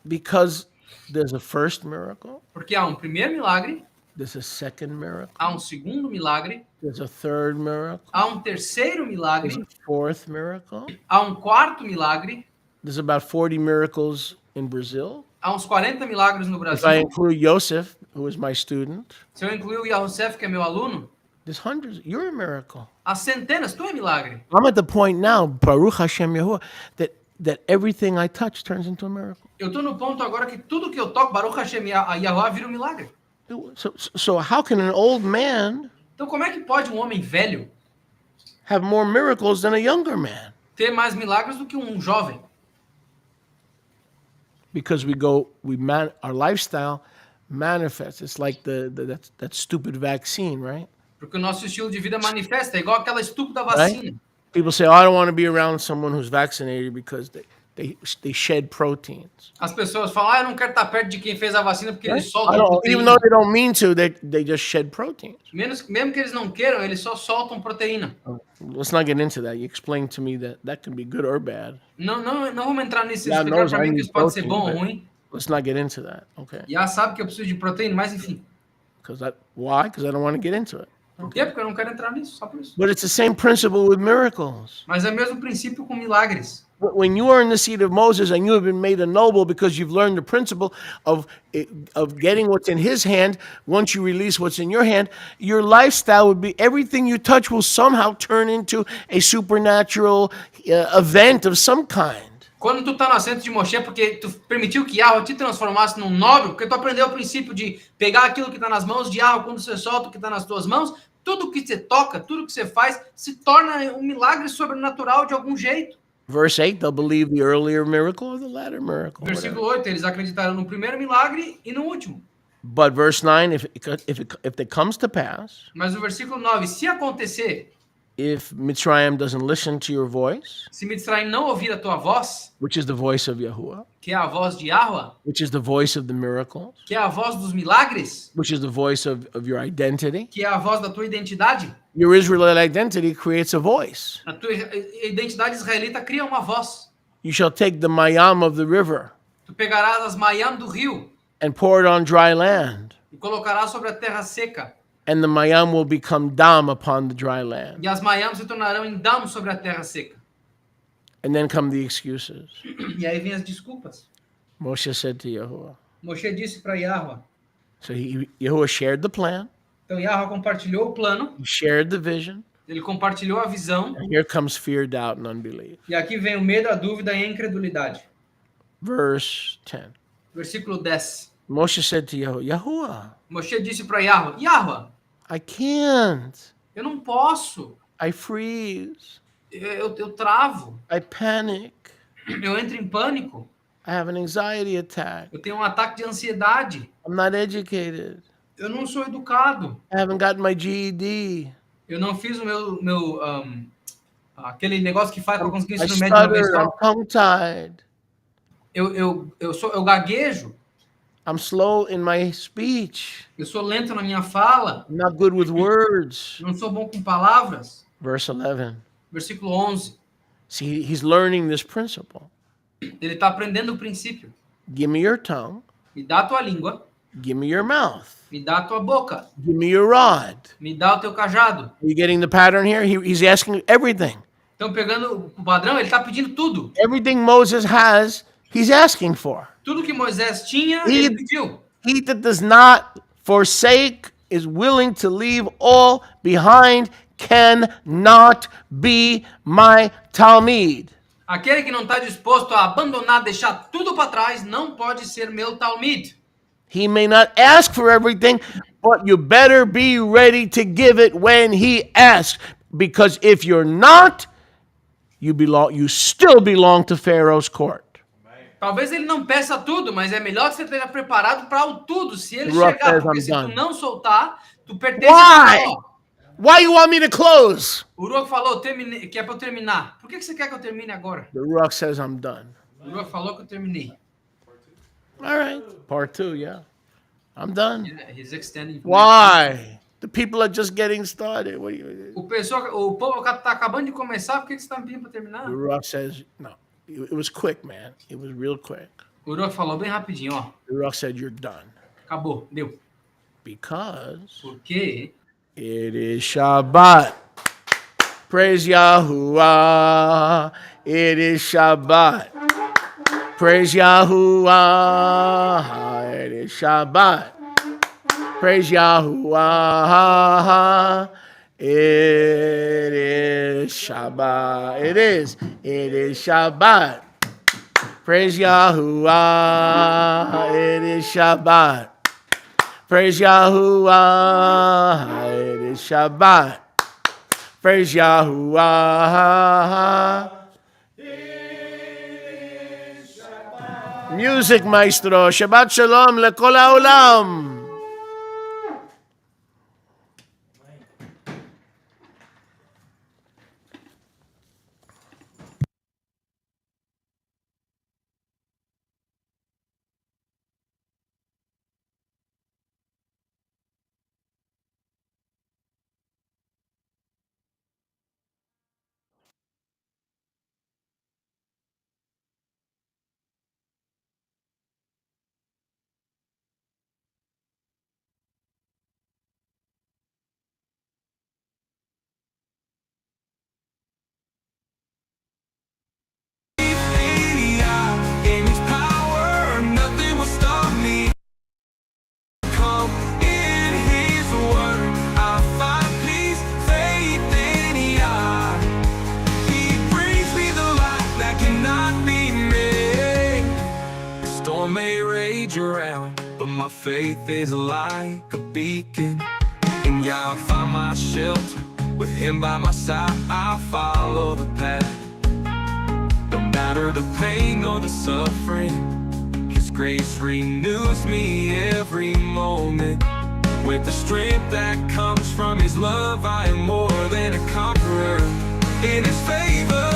Because there's a first miracle, Porque há um primeiro milagre, there's a second miracle, há um segundo milagre, there's a third miracle, há um terceiro there's milagre, a fourth miracle. há um quarto milagre, There's about 40 miracles in Brazil. há uns 40 milagres no If Brasil. I include Yosef, who was my student, Se eu incluir o Yahosef, que é meu aluno, There's hundreds. You're a miracle. Há centenas, tu é milagre. I'm at the point now, Baruch Hashem Yahuwah, that everything I touch turns into a miracle. Eu tô no ponto agora que tudo que eu toco, Baruch Hashem Yahuwah, vira um milagre. So how can an old man Então como é que pode um homem velho have more miracles than a younger man? ter mais milagres do que um jovem? Because our lifestyle manifests. It's like that stupid vaccine, right? Porque o nosso estilo de vida manifesta, é igual aquela estúpida vacina. People say, "Oh, I don't want to be around someone who's vaccinated because they shed proteins." As pessoas falam, eu não quero estar perto de quem fez a vacina porque eles I soltam don't, proteína. even though they don't mean to, they just shed proteins. Mesmo que eles não queiram, eles só soltam proteína. Let's not get into that. You explained to me that can be good or bad. Não vamos entrar nisso. God Explicar knows para I mim que need isso pode ser protein, bom ou but ruim. let's not get into that. Okay. Já sabe que eu preciso de proteína, mas enfim. Why? Because I don't want to get into it. Por quê? Porque eu não quero entrar nisso, só por isso. But it's the same principle with miracles. Mas é o mesmo princípio com milagres. When you are in the seat of Moses and you have been made a noble because you've learned the principle of getting what's in his hand, once you release what's in your hand, your lifestyle would be everything you touch will somehow turn into a supernatural event of some kind. Quando tu tá no assento de Moshe, porque tu permitiu que Yahweh te transformasse num nobre, porque tu aprendeu o princípio de pegar aquilo que tá nas mãos de Yahweh, quando você solta o que tá nas tuas mãos, tudo que você toca, tudo que você faz, se torna um milagre sobrenatural de algum jeito. Verse 8, they'll believe the earlier miracle or the latter miracle. Versículo 8, eles acreditaram no primeiro milagre e no último. But verse 9, if it comes to pass, Mas o versículo 9, se acontecer, if Mitzrayim doesn't listen to your voice, se Mitzrayim não ouvir a tua voz, which is the voice of Yahuwah, que é a voz de Yahweh, which is the voice of the miracles, que é a voz dos milagres, which is the voice of your identity, que é a voz da tua identidade, your Israelite identity creates a voice. a tua identidade israelita cria uma voz. You shall take the mayam of the river Tu pegarás as mayam do rio and pour it on dry land, e colocarás sobre a terra seca, and the mayam will become dam upon the dry land. e as mayam se tornarão em damo sobre a terra seca. And then come the excuses. E aí vem as desculpas. Moshe said to Yahuwah. Moshe disse para Yahweh. So Yahuwah shared the plan. Então Yahweh compartilhou o plano, He shared the vision. ele compartilhou a visão, And here comes fear, doubt, and unbelief. e aqui vem o medo, a dúvida e a incredulidade. Verse 10. Versículo 10. Moshe said to Yahuwah, Moshe disse para Yahweh, Yahweh, I can't. eu não posso, I freeze. eu travo, I panic. eu entro em pânico, I have an anxiety attack. eu tenho um ataque de ansiedade, I'm not educated. eu não sou educado, I haven't gotten my GED. eu não fiz o meu aquele negócio que faz para conseguir I ensino médio uma vez stutter. I'm só. tongue-tied. Eu gaguejo, I'm slow in my speech. eu sou lento na minha fala, I'm not good with words. não sou bom com palavras. Verse 11. Versículo 11. See, he's learning this principle. Ele está aprendendo o princípio. Give me your tongue. Me dá a tua língua, Give me your mouth. me dá a tua boca, Give me your rod. me dá o teu cajado. Are you getting the pattern here? He's asking everything. Então, pegando o padrão, ele está pedindo tudo. Everything Moses has, he's asking for. Tudo que Moisés tinha, He- ele pediu. He that does not forsake is willing to leave all behind cannot be my Talmud. Aquele que não está disposto a abandonar, deixar tudo para trás, não pode ser meu Talmud. He may not ask for everything, but you better be ready to give it when he asks. Because if you're not, you still belong to Pharaoh's court. Talvez ele não peça tudo, mas é melhor que você esteja preparado para o tudo. Se ele Rough chegar, as porque I'm se tu done. não soltar, tu pertence Why? a Faraó. Why you want me to close? O Ruach falou que é para eu terminar. Por que você quer que eu termine agora? The Ruach says I'm done. O Ruach falou que eu terminei. All right. Part 2, yeah. I'm done. Yeah, he's extending. Why? The people are just getting started. What do you? O povo está acabando de começar, por que você está me pedindo para terminar? The Ruach says no. It was quick, man. It was real quick. O Ruach falou bem rapidinho, ó. The Ruach said you're done Acabou, deu. because Porque it is Shabbat. Praise Yahuwah. It is Shabbat. Praise Yahuwah. It is Shabbat. Praise Yahuwah. It is Shabbat. It is. It is Shabbat. Praise Yahuwah. It is Shabbat. Praise Yahuwah. It is Shabbat. Praise Yahuwah. Music, maestro. Shabbat shalom lekol haolam. In His power, nothing will stop me. Come in His word, I find peace, faith in Yah. He brings me the light that cannot be made. The storm may rage around, but my faith is like a beacon. In Yah I find my shelter, with Him by my side I follow the path. No matter the pain or the suffering, His grace renews me every moment. With the strength that comes from His love, I am more than a conqueror. In His favor